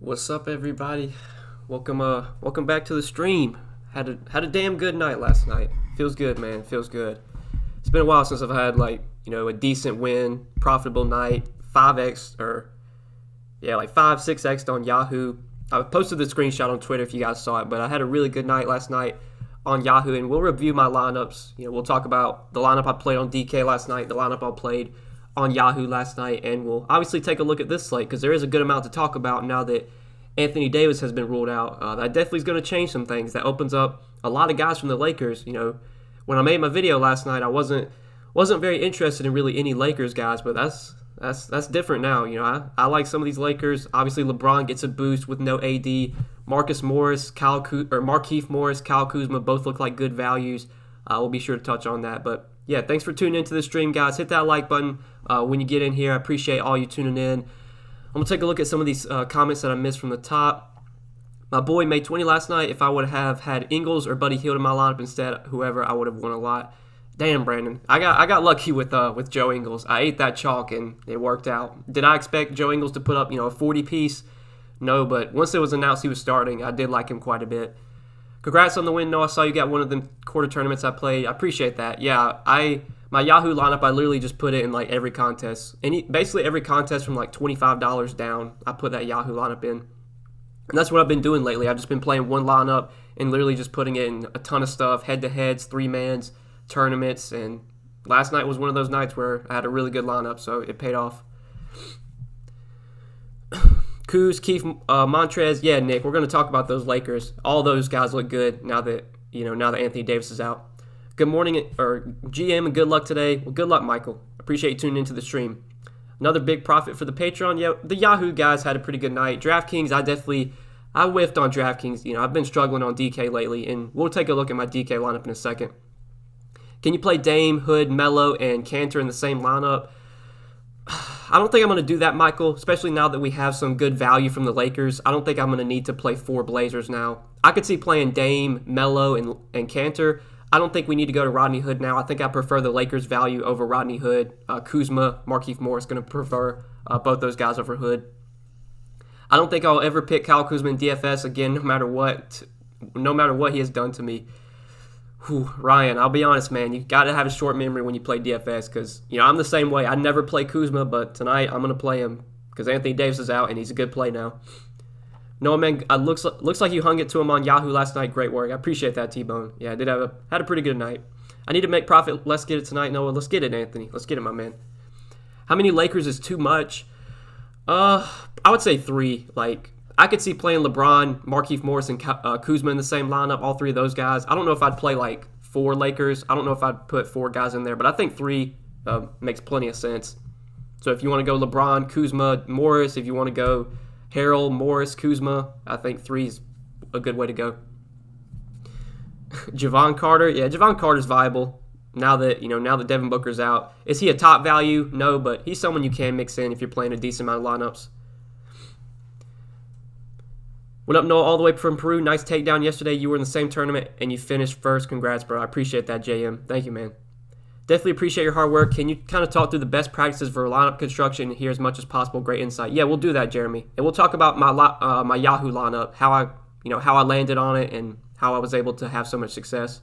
What's up, everybody? Welcome back to the stream. Had a damn good night last night. Feels good, man. Feels good. It's been a while since I've had a decent win, profitable night, 5x or like 5-6x on Yahoo. I posted the screenshot on Twitter if you guys saw it, but I had a really good night last night on Yahoo, and we'll review my lineups. We'll talk about the lineup I played on DK last night, the lineup I played on Yahoo last night, and we'll obviously take a look at this slate because there is a good amount to talk about now that Anthony Davis has been ruled out. That definitely is going to change some things. That opens up a lot of guys from the Lakers. When I made my video last night, I wasn't very interested in really any Lakers guys, but that's different now. I like some of these Lakers. Obviously, LeBron gets a boost with no AD. Markieff Morris, Kyle Kuzma both look like good values. We'll be sure to touch on that. But yeah, thanks for tuning into the stream, guys. Hit that like button when you get in here. I appreciate all you tuning in. I'm going to take a look at some of these comments that I missed from the top. My boy made 20 last night. If I would have had Ingles or Buddy Hield in my lineup instead, whoever, I would have won a lot. Damn, Brandon. I got lucky with Joe Ingles. I ate that chalk and it worked out. Did I expect Joe Ingles to put up, a 40-piece? No, but once it was announced he was starting, I did like him quite a bit. Congrats on the win, Noah. I saw you got one of the quarter tournaments I played. I appreciate that. Yeah, my Yahoo lineup, I literally just put it in every contest. Basically every contest from $25 down, I put that Yahoo lineup in. And that's what I've been doing lately. I've just been playing one lineup and literally just putting in a ton of stuff, head-to-heads, three-mans, tournaments. And last night was one of those nights where I had a really good lineup, so it paid off. Kuz, Keith, Montrez, yeah, Nick, we're going to talk about those Lakers. All those guys look good now that Anthony Davis is out. Good morning, or GM, and good luck today. Well, good luck, Michael. Appreciate you tuning into the stream. Another big profit for the Patreon. Yeah, the Yahoo guys had a pretty good night. Draftkings, I whiffed on Draftkings. I've been struggling on DK lately, and we'll take a look at my DK lineup in a second. Can you play Dame, Hood, Melo, and Cantor in the same lineup? I don't think I'm going to do that, Michael, especially now that we have some good value from the Lakers. I don't think I'm going to need to play 4 Blazers now. I could see playing Dame, Melo, and Cantor. I don't think we need to go to Rodney Hood now. I think I prefer the Lakers' value over Rodney Hood. Kuzma, Markieff Morris, going to prefer both those guys over Hood. I don't think I'll ever pick Kyle Kuzma in DFS again, no matter what he has done to me. Ryan, I'll be honest, man. You've got to have a short memory when you play DFS because, I'm the same way. I never play Kuzma, but tonight I'm going to play him because Anthony Davis is out and he's a good play now. No, man, looks like you hung it to him on Yahoo last night. Great work. I appreciate that, T-Bone. Yeah, I did had a pretty good night. I need to make profit. Let's get it tonight, Noah. Let's get it, Anthony. Let's get it, my man. How many Lakers is too much? I would say 3. I could see playing LeBron, Markieff Morris, and Kuzma in the same lineup, all 3 of those guys. I don't know if I'd play 4 Lakers. I don't know if I'd put 4 guys in there, but I think 3 makes plenty of sense. So if you want to go LeBron, Kuzma, Morris, if you want to go Harrell, Morris, Kuzma, I think 3 is a good way to go. Javon Carter, yeah, Javon Carter's viable now that Devin Booker's out. Is he a top value? No, but he's someone you can mix in if you're playing a decent amount of lineups. What up, Noah, all the way from Peru. Nice takedown yesterday. You were in the same tournament, and you finished first. Congrats, bro. I appreciate that, JM. Thank you, man. Definitely appreciate your hard work. Can you kind of talk through the best practices for lineup construction here as much as possible? Great insight. Yeah, we'll do that, Jeremy. And we'll talk about my Yahoo lineup, how I landed on it, and how I was able to have so much success.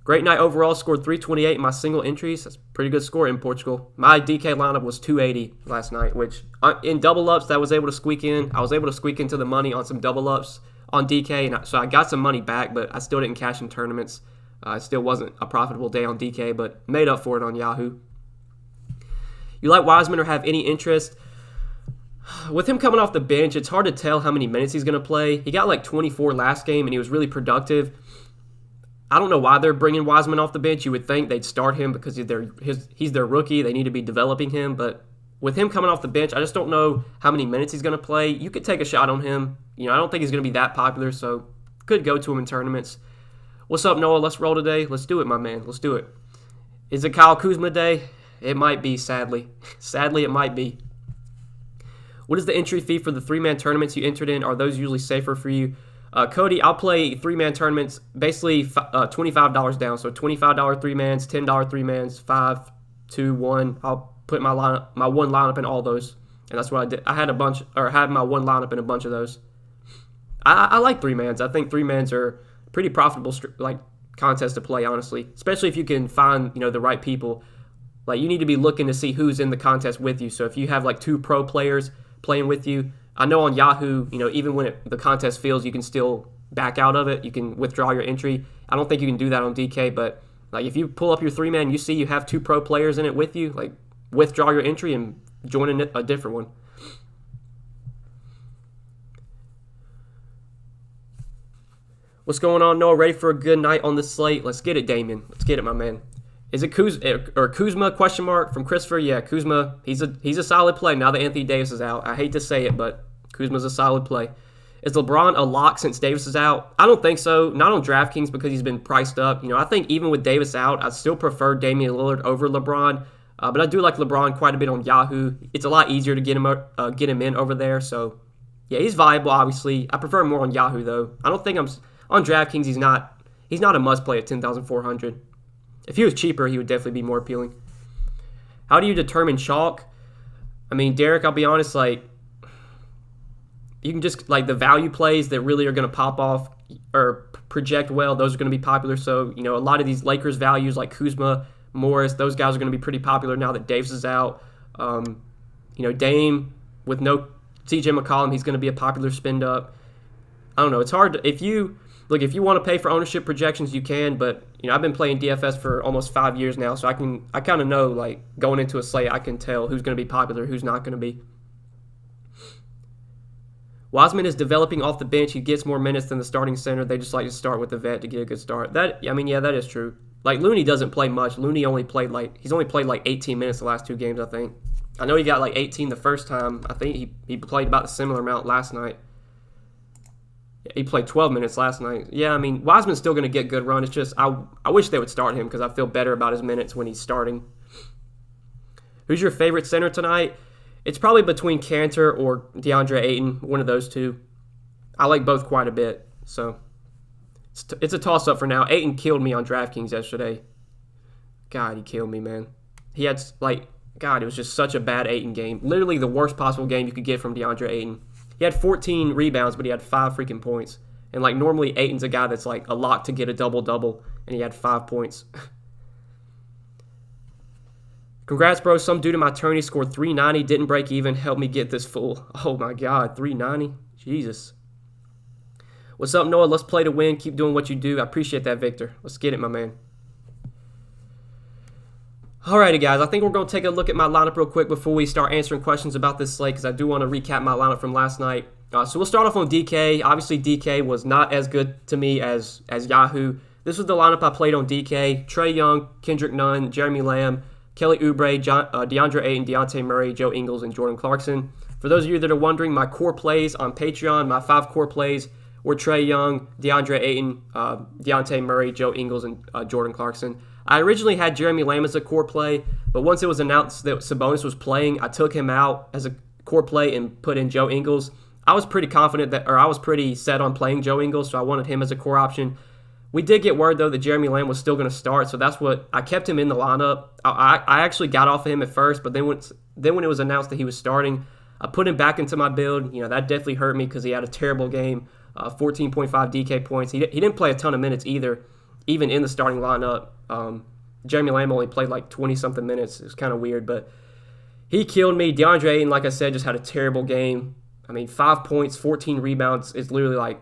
Great night overall. Scored 328 in my single entries. That's a pretty good score in Portugal. My DK lineup was 280 last night, which in double ups that was able to squeak in. I was able to squeak into the money on some double ups on DK, and so I got some money back, but I still didn't cash in tournaments. It still wasn't a profitable day on DK, but made up for it on Yahoo. You like Wiseman or have any interest? With him coming off the bench, it's hard to tell how many minutes he's going to play. He got 24 last game, and he was really productive. I don't know why they're bringing Wiseman off the bench. You would think they'd start him because he's their rookie. They need to be developing him. But with him coming off the bench, I just don't know how many minutes he's going to play. You could take a shot on him. I don't think he's going to be that popular, so could go to him in tournaments. What's up, Noah? Let's roll today. Let's do it, my man. Let's do it. Is it Kyle Kuzma day? It might be, sadly. Sadly, it might be. What is the entry fee for the 3-man tournaments you entered in? Are those usually safer for you? Cody, I'll play 3-man tournaments, basically $25 down. So $25 3-mans, $10 3-mans, 5, 2, 1. I'll put my one lineup in all those. and that's what I did. I had had my one lineup in a bunch of those. I like three-mans. I think three-mans are pretty profitable like contest to play, honestly, especially if you can find the right people. Like, you need to be looking to see who's in the contest with you. So if you have like 2 pro players playing with you, I know on Yahoo, even when the contest fails, you can still back out of it. You can withdraw your entry. I don't think you can do that on DK, but like if you pull up your 3-man, you see you have 2 pro players in it with you, like withdraw your entry and join a different one. What's going on, Noah? Ready for a good night on the slate? Let's get it, Damien. Let's get it, my man. Is it Kuzma question mark from Christopher? Yeah, Kuzma. He's a solid play now that Anthony Davis is out. I hate to say it, but Kuzma's a solid play. Is LeBron a lock since Davis is out? I don't think so. Not on Draftkings because he's been priced up. I think even with Davis out, I still prefer Damian Lillard over LeBron. But I do like LeBron quite a bit on Yahoo. It's a lot easier to get him in over there. So yeah, he's viable. Obviously, I prefer him more on Yahoo though. I don't think I'm on Draftkings. He's not a must play at 10,400. If he was cheaper, he would definitely be more appealing. How do you determine chalk? I mean, Derek, I'll be honest, like, you can just, like, the value plays that really are going to pop off or project well, those are going to be popular. So, a lot of these Lakers values like Kuzma, Morris, those guys are going to be pretty popular now that Davis is out. Dame with no CJ McCollum, he's going to be a popular spend up. I don't know. It's hard to, if you want to pay for ownership projections, you can, but I've been playing DFS for almost 5 years now, so I kind of know, like, going into a slate, I can tell who's going to be popular, who's not going to be. Wiseman is developing off the bench. He gets more minutes than the starting center. They just like to start with the vet to get a good start. That is true. Like, Looney doesn't play much. Looney only played like 18 minutes the last 2 games, I think. I know he got like 18 the first time. I think he played about the similar amount last night. He played 12 minutes last night. Yeah, I mean, Wiseman's still going to get good run. It's just I wish they would start him because I feel better about his minutes when he's starting. Who's your favorite center tonight? It's probably between Cantor or DeAndre Ayton, one of those two. I like both quite a bit, so it's a toss-up for now. Ayton killed me on DraftKings yesterday. God, he killed me, man. He had, it was just such a bad Ayton game. Literally the worst possible game you could get from DeAndre Ayton. He had 14 rebounds, but he had 5 freaking points. And, normally Ayton's a guy that's, a lock to get a double-double, and he had 5 points. Congrats, bro. Some dude in my tourney scored 390, didn't break even, helped me get this full. Oh, my God, 390? Jesus. What's up, Noah? Let's play to win. Keep doing what you do. I appreciate that, Victor. Let's get it, my man. Alrighty, guys, I think we're going to take a look at my lineup real quick before we start answering questions about this slate because I do want to recap my lineup from last night. So we'll start off on DK. Obviously, DK was not as good to me as Yahoo. This was the lineup I played on DK. Trae Young, Kendrick Nunn, Jeremy Lamb, Kelly Oubre, DeAndre Ayton, Dejounte Murray, Joe Ingles, and Jordan Clarkson. For those of you that are wondering, my core plays on Patreon, my 5 core plays were Trae Young, DeAndre Ayton, Dejounte Murray, Joe Ingles, and Jordan Clarkson. I originally had Jeremy Lamb as a core play, but once it was announced that Sabonis was playing, I took him out as a core play and put in Joe Ingles. I was pretty I was pretty set on playing Joe Ingles, so I wanted him as a core option. We did get word, though, that Jeremy Lamb was still going to start, so that's what I kept him in the lineup. I actually got off of him at first, but then when it was announced that he was starting, I put him back into my build. That definitely hurt me because he had a terrible game, 14.5 DK points. He didn't play a ton of minutes either, even in the starting lineup. Jeremy Lamb only played 20-something minutes. It was kind of weird, but he killed me. DeAndre Ayton, like I said, just had a terrible game. I mean, 5 points, 14 rebounds is literally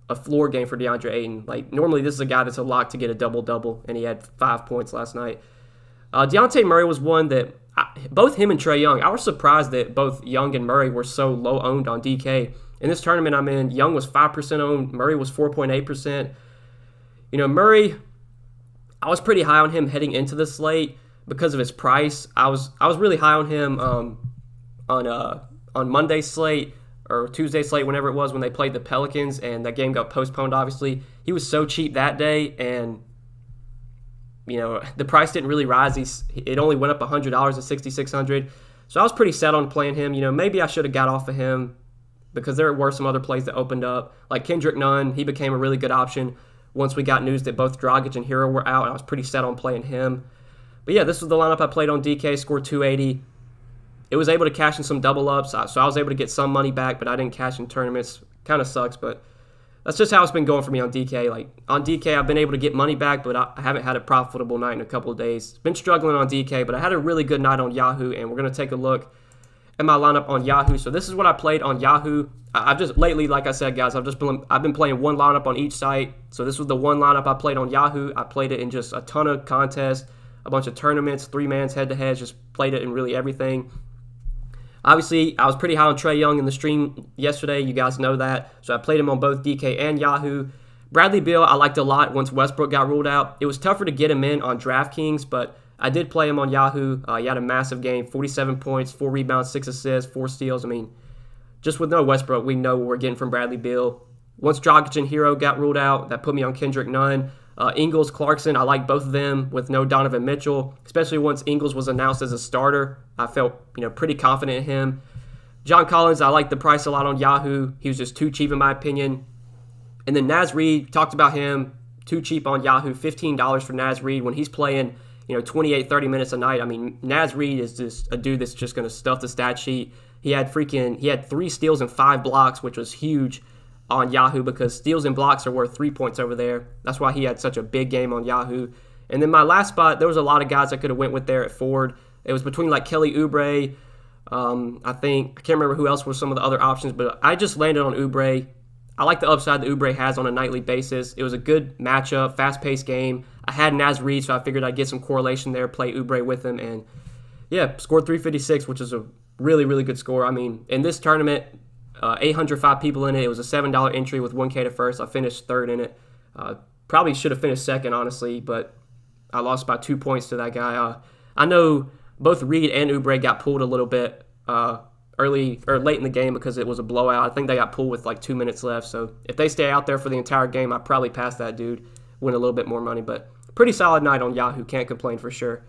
a floor game for DeAndre Ayton. Normally this is a guy that's a lock to get a double-double, and he had 5 points last night. Dejounte Murray was one that both him and Trae Young, I was surprised that both Young and Murray were so low owned on DK. In this tournament I'm in, Young was 5% owned, Murray was 4.8%. Murray, I was pretty high on him heading into the slate because of his price. I was really high on him on Monday's slate or Tuesday's slate, whenever it was, when they played the Pelicans, and that game got postponed, obviously. He was so cheap that day, and the price didn't really rise. It only went up $100 to $6,600. So I was pretty set on playing him. Maybe I should have got off of him because there were some other plays that opened up. Like Kendrick Nunn, he became a really good option once we got news that both Dragic and Hero were out. I was pretty set on playing him. But yeah, this was the lineup I played on DK, scored 280. it was able to cash in some double ups, so I was able to get some money back, but I didn't cash in tournaments. Kind of sucks, but that's just how it's been going for me on DK. Like on DK, I've been able to get money back, but I haven't had a profitable night in a couple of days. Been struggling on DK, but I had a really good night on Yahoo, and we're going to take a look at my lineup on Yahoo. So this is what I played on Yahoo. I've just lately, like I said, guys, I've been playing one lineup on each site. So this was the one lineup I played on Yahoo. I played it in just a ton of contests, a bunch of tournaments, 3-man's head-to-heads, just played it in really everything. Obviously, I was pretty high on Trae Young in the stream yesterday. You guys know that. So I played him on both DK and Yahoo. Bradley Beal, I liked a lot once Westbrook got ruled out. It was tougher to get him in on Draftkings, but I did play him on Yahoo. He had a massive game, 47 points, 4 rebounds, 6 assists, 4 steals. I mean, just with no Westbrook, we know what we're getting from Bradley Beal. Once Dragic and Hero got ruled out, that put me on Kendrick Nunn. Ingles, Clarkson, I like both of them with no Donovan Mitchell, especially once Ingles was announced as a starter. I felt pretty confident in him. John Collins, I like the price a lot on Yahoo. He was just too cheap in my opinion. And then Naz Reid, talked about him, too cheap on Yahoo, $15 for Naz Reid when he's playing 28, 30 minutes a night. I mean, Naz Reid is just a dude that's just going to stuff the stat sheet. He had 3 steals and 5 blocks, which was huge on Yahoo because steals and blocks are worth 3 points over there. That's why he had such a big game on Yahoo. And then my last spot, there was a lot of guys I could have went with there at Ford. It was between like Kelly Oubre. I can't remember who else were some of the other options, but I just landed on Oubre. I like the upside that Oubre has on a nightly basis. It was a good matchup, fast-paced game. I had Naz Reid, so I figured I'd get some correlation there, play Oubre with him, and yeah, scored 356, which is a really, really good score. I mean, in this tournament, 805 people in it. It was a $7 entry with 1K to first. I finished third in it. Probably should have finished second, honestly, but I lost by 2 points to that guy. I know both Reed and Oubre got pulled a little bit early or late in the game because it was a blowout. I think they got pulled with like 2 minutes left. So if they stay out there for the entire game, I'd probably pass that dude, win a little bit more money. But pretty solid night on Yahoo. Can't complain for sure.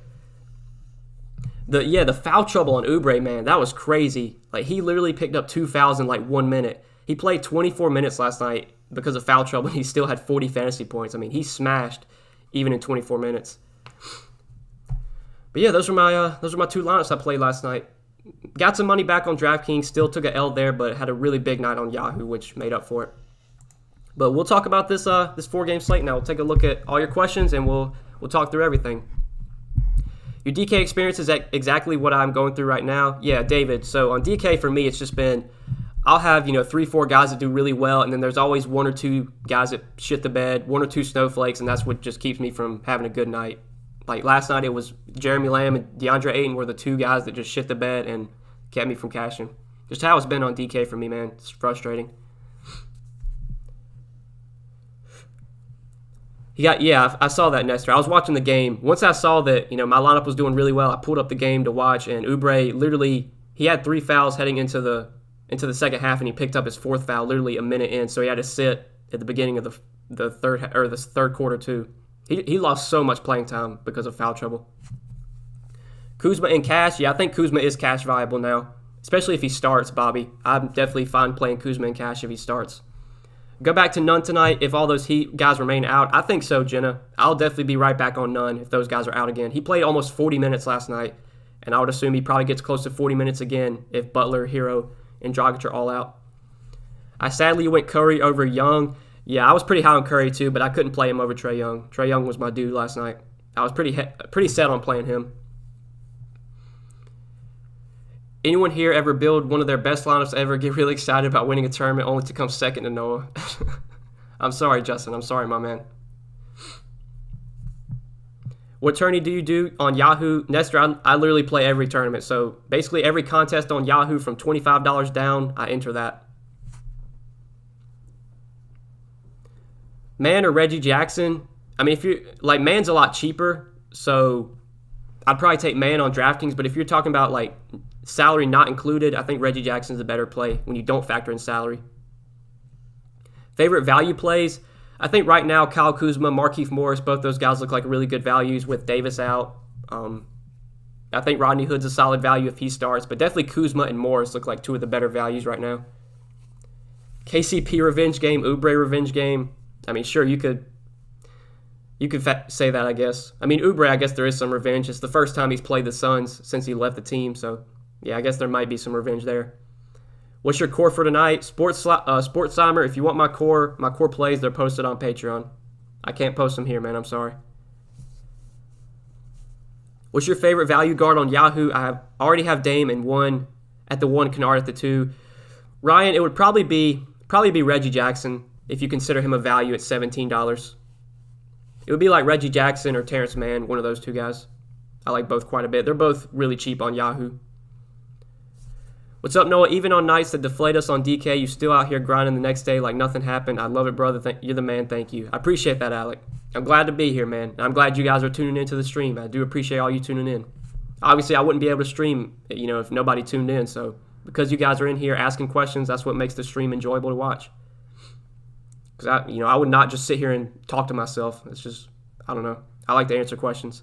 The foul trouble on Oubre, man, that was crazy. Like, he literally picked up 2 fouls in like 1 minute. He played 24 minutes last night because of foul trouble, and he still had 40 fantasy points. I mean, he smashed even in 24 minutes. But yeah, those were my 2 lineups I played last night. Got some money back on DraftKings, still took an L there, but had a really big night on Yahoo, which made up for it. But we'll talk about this 4-game slate now. We'll take a look at all your questions, and we'll talk through everything. Your DK experience is exactly what I'm going through right now. Yeah, David. So on DK for me, it's just been, I'll have 3-4 guys that do really well, and then there's always 1 or 2 guys that shit the bed, 1 or 2 snowflakes, and that's what just keeps me from having a good night. Like last night, it was Jeremy Lamb and DeAndre Ayton were the 2 guys that just shit the bed and kept me from cashing. Just how it's been on DK for me, man. It's frustrating. I saw that, Nestor. I was watching the game. Once I saw that, my lineup was doing really well, I pulled up the game to watch, and Oubre literally, he had 3 fouls heading into the second half, and he picked up his 4th foul literally a minute in, so he had to sit at the beginning of the third quarter too. He lost so much playing time because of foul trouble. Kuzma in cash, yeah, I think Kuzma is cash viable now, especially if he starts, Bobby. I'm definitely fine playing Kuzma in cash if he starts. Go back to Nunn tonight if all those Heat guys remain out. I think so, Jenna. I'll definitely be right back on Nunn if those guys are out again. He played almost 40 minutes last night, and I would assume he probably gets close to 40 minutes again if Butler, Hero, and Dragic are all out. I sadly went Curry over Young. Yeah, I was pretty high on Curry too, but I couldn't play him over Trae Young. Trae Young was my dude last night. I was pretty set on playing him. Anyone here ever build one of their best lineups ever, get really excited about winning a tournament only to come second to Noah? I'm sorry, Justin. I'm sorry, my man. What tourney do you do on Yahoo? Nestor, I literally play every tournament. So basically every contest on Yahoo from $25 down, I enter that. Man or Reggie Jackson? I mean, if you like, Man's a lot cheaper, so I'd probably take Man on DraftKings. But if you're talking about like salary not included, I think Reggie Jackson's a better play when you don't factor in salary. Favorite value plays? I think right now Kyle Kuzma, Markieff Morris, both those guys look like really good values with Davis out. I think Rodney Hood's a solid value if he starts, but definitely Kuzma and Morris look like 2 of the better values right now. KCP revenge game, Oubre revenge game. I mean, sure, you could say that, I guess. I mean, Oubre, I guess there is some revenge. It's the first time he's played the Suns since he left the team, so Yeah, I guess there might be some revenge there. What's your core for tonight? Sports Simer. If you want my core plays, they're posted on Patreon. I can't post them here, man. I'm sorry. What's your favorite value guard on Yahoo? Already have Dame and one at the 1, Kennard at the 2. Ryan, it would probably be Reggie Jackson if you consider him a value at $17. It would be like Reggie Jackson or Terrence Mann, one of those two guys. I like both quite a bit. They're both really cheap on Yahoo. What's up, Noah? Even on nights that deflate us on DK, you still out here grinding the next day like nothing happened. I love it, brother. You're the man. Thank you. I appreciate that, Alec. I'm glad to be here, man. I'm glad you guys are tuning into the stream. I do appreciate all you tuning in. Obviously, I wouldn't be able to stream, if nobody tuned in. So because you guys are in here asking questions, that's what makes the stream enjoyable to watch. Because I would not just sit here and talk to myself. It's just, I don't know. I like to answer questions.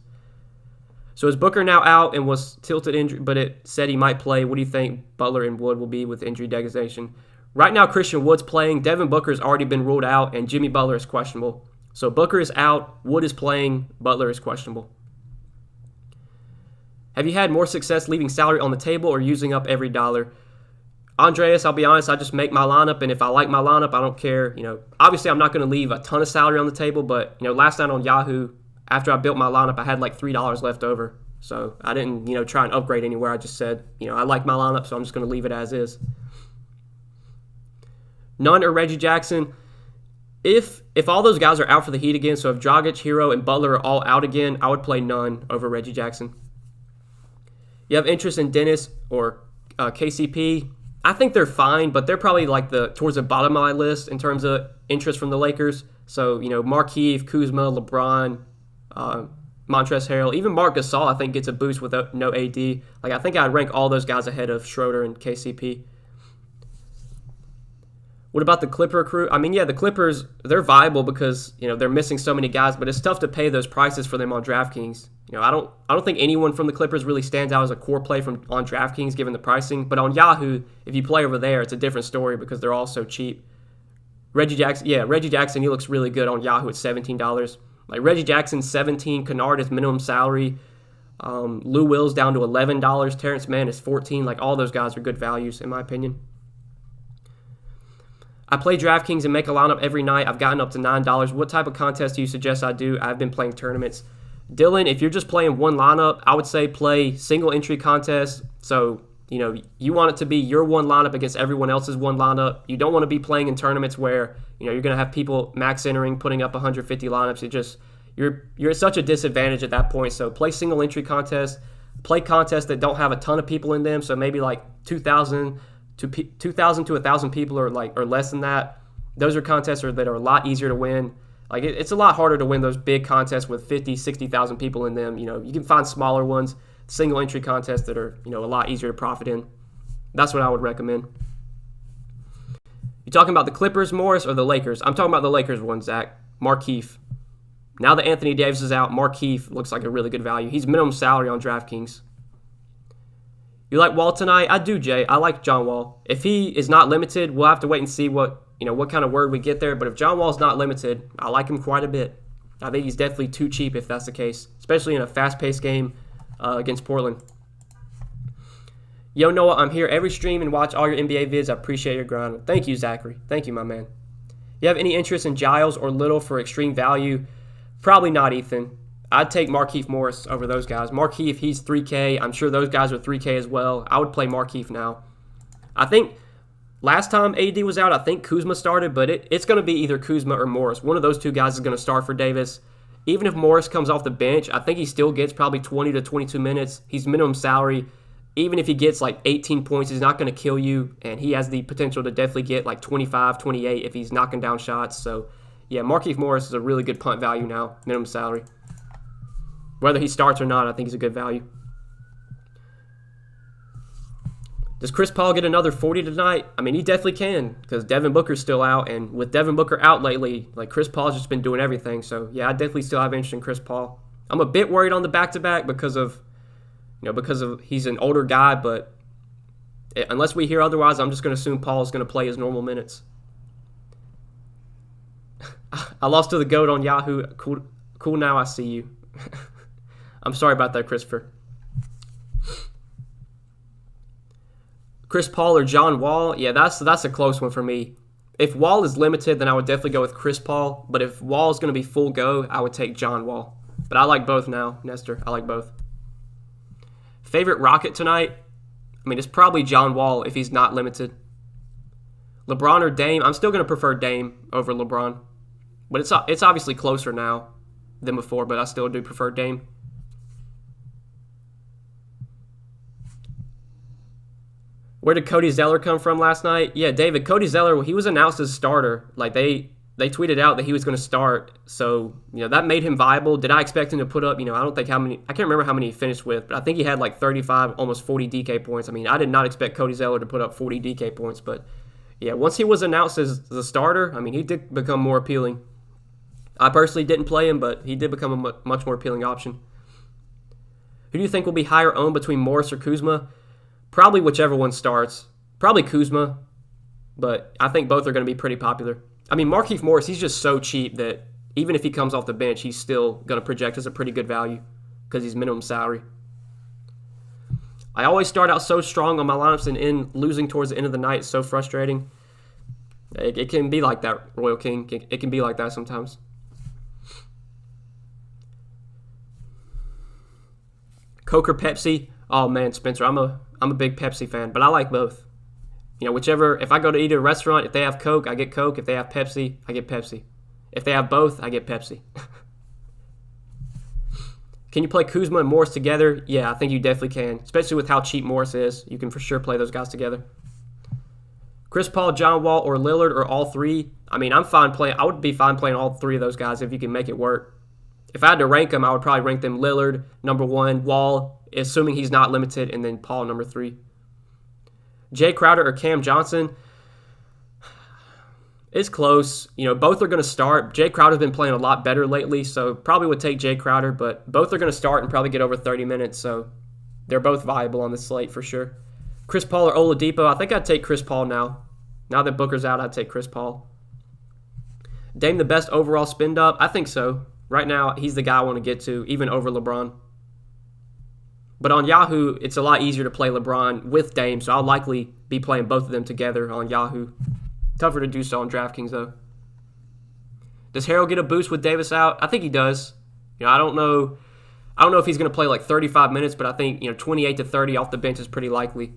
So is Booker now out and was tilted injury, but it said he might play? What do you think Butler and Wood will be with injury designation? Right now, Christian Wood's playing. Devin Booker has already been ruled out, and Jimmy Butler is questionable. So Booker is out, Wood is playing, Butler is questionable. Have you had more success leaving salary on the table or using up every dollar? Andreas, I'll be honest, I just make my lineup, and if I like my lineup, I don't care. Obviously I'm not going to leave a ton of salary on the table, but last night on Yahoo, after I built my lineup, I had like $3 left over. So I didn't, try and upgrade anywhere. I just said, I like my lineup, so I'm just going to leave it as is. Nunn or Reggie Jackson. If all those guys are out for the Heat again, so if Dragic, Hero, and Butler are all out again, I would play Nunn over Reggie Jackson. You have interest in Dennis or KCP? I think they're fine, but they're probably like towards the bottom of my list in terms of interest from the Lakers. So, Markieff, Kuzma, LeBron, Montrezl Harrell, even Marc Gasol, I think gets a boost with no AD. Like, I think I'd rank all those guys ahead of Schroeder and KCP. What about the Clipper crew? I mean, yeah, the Clippers, they're viable because, they're missing so many guys, but it's tough to pay those prices for them on DraftKings. I don't think anyone from the Clippers really stands out as a core play on DraftKings given the pricing, but on Yahoo, if you play over there, it's a different story because they're all so cheap. Reggie Jackson, he looks really good on Yahoo at $17. Like Reggie Jackson, 17. Kennard is minimum salary. Lou Will's down to $11. Terrence Mann is 14. Like all those guys are good values in my opinion. I play DraftKings and make a lineup every night. I've gotten up to $9. What type of contest do you suggest I do? I've been playing tournaments. Dylan, if you're just playing one lineup, I would say play single entry contest. So, you want it to be your one lineup against everyone else's one lineup. You don't want to be playing in tournaments where, you're going to have people max entering, putting up 150 lineups. You're at such a disadvantage at that point. So play single entry contests. Play contests that don't have a ton of people in them. So maybe like 2,000 to 1,000 people or less than that. Those are contests that are a lot easier to win. Like it's a lot harder to win those big contests with 50, 60,000 people in them. You can find smaller ones, single entry contests that are, a lot easier to profit in. That's what I would recommend. You talking about the Clippers, Morris, or the Lakers? I'm talking about the Lakers one, Zach. Markieff. Now that Anthony Davis is out, Markieff looks like a really good value. He's minimum salary on DraftKings. You like Wall tonight? I do, Jay. I like John Wall. If he is not limited, we'll have to wait and see what kind of word we get there. But if John Wall's not limited, I like him quite a bit. I think he's definitely too cheap if that's the case, especially in a fast-paced game against Portland. Yo, Noah, I'm here every stream and watch all your NBA vids. I appreciate your grind. Thank you, Zachary. Thank you, my man. You have any interest in Giles or Little for extreme value? Probably not, Ethan. I'd take Markieff Morris over those guys. Markieff, he's 3K. I'm sure those guys are 3K as well. I would play Markieff now. I think last time AD was out, I think Kuzma started, but it's going to be either Kuzma or Morris. One of those two guys is going to start for Davis. Even if Morris comes off the bench, I think he still gets probably 20 to 22 minutes. He's minimum salary. Even if he gets like 18 points, he's not going to kill you, and he has the potential to definitely get like 25, 28 if he's knocking down shots. So, yeah, Markieff Morris is a really good punt value now, minimum salary. Whether he starts or not, I think he's a good value. Does Chris Paul get another 40 tonight? I mean, he definitely can because Devin Booker's still out, and with Devin Booker out lately, like Chris Paul's just been doing everything. So, yeah, I definitely still have interest in Chris Paul. I'm a bit worried on the back-to-back because of he's an older guy, but unless we hear otherwise, I'm just going to assume Paul's going to play his normal minutes. I lost to the GOAT on Yahoo. Cool now I see you. I'm sorry about that, Christopher. Chris Paul or John Wall, yeah, that's a close one for me. If Wall is limited, then I would definitely go with Chris Paul. But if Wall is going to be full go, I would take John Wall. But I like both now, Nestor. I like both. Favorite Rocket tonight? I mean, it's probably John Wall if he's not limited. LeBron or Dame? I'm still going to prefer Dame over LeBron. But it's obviously closer now than before, but I still do prefer Dame. Where did Cody Zeller come from last night? Yeah, David, Cody Zeller, he was announced as starter. Like, they tweeted out that he was going to start. So, that made him viable. Did I expect him to put up, I don't think I can't remember how many he finished with, but I think he had like 35, almost 40 DK points. I mean, I did not expect Cody Zeller to put up 40 DK points, but yeah, once he was announced as the starter, I mean, he did become more appealing. I personally didn't play him, but he did become a much more appealing option. Who do you think will be higher owned between Morris or Kuzma? Probably whichever one starts. Probably Kuzma, but I think both are going to be pretty popular. I mean, Markieff Morris, he's just so cheap that even if he comes off the bench, he's still going to project as a pretty good value because he's minimum salary. I always start out so strong on my lineups and end losing towards the end of the night. It's so frustrating. It can be like that, Royal King. It can be like that sometimes. Coke or Pepsi? Oh man, Spencer, I'm a big Pepsi fan, but I like both. Whichever. If I go to eat at a restaurant, if they have Coke, I get Coke. If they have Pepsi, I get Pepsi. If they have both, I get Pepsi. Can you play Kuzma and Morris together? Yeah, I think you definitely can, especially with how cheap Morris is. You can for sure play those guys together. Chris Paul, John Wall, or Lillard, or all three. I mean, I would be fine playing all three of those guys if you can make it work. If I had to rank them, I would probably rank them Lillard, number 1, Wall, assuming he's not limited, and then Paul, number 3. Jay Crowder or Cam Johnson? It's close. Both are going to start. Jay Crowder's been playing a lot better lately, so probably would take Jay Crowder, but both are going to start and probably get over 30 minutes, so they're both viable on the slate for sure. Chris Paul or Oladipo? I think I'd take Chris Paul now. Now that Booker's out, I'd take Chris Paul. Dame the best overall spin up? I think so. Right now, he's the guy I want to get to, even over LeBron. But on Yahoo, it's a lot easier to play LeBron with Dame, so I'll likely be playing both of them together on Yahoo. Tougher to do so on Draftkings, though. Does Harrell get a boost with Davis out? I think he does. I don't know if he's going to play like 35 minutes, but I think 28 to 30 off the bench is pretty likely.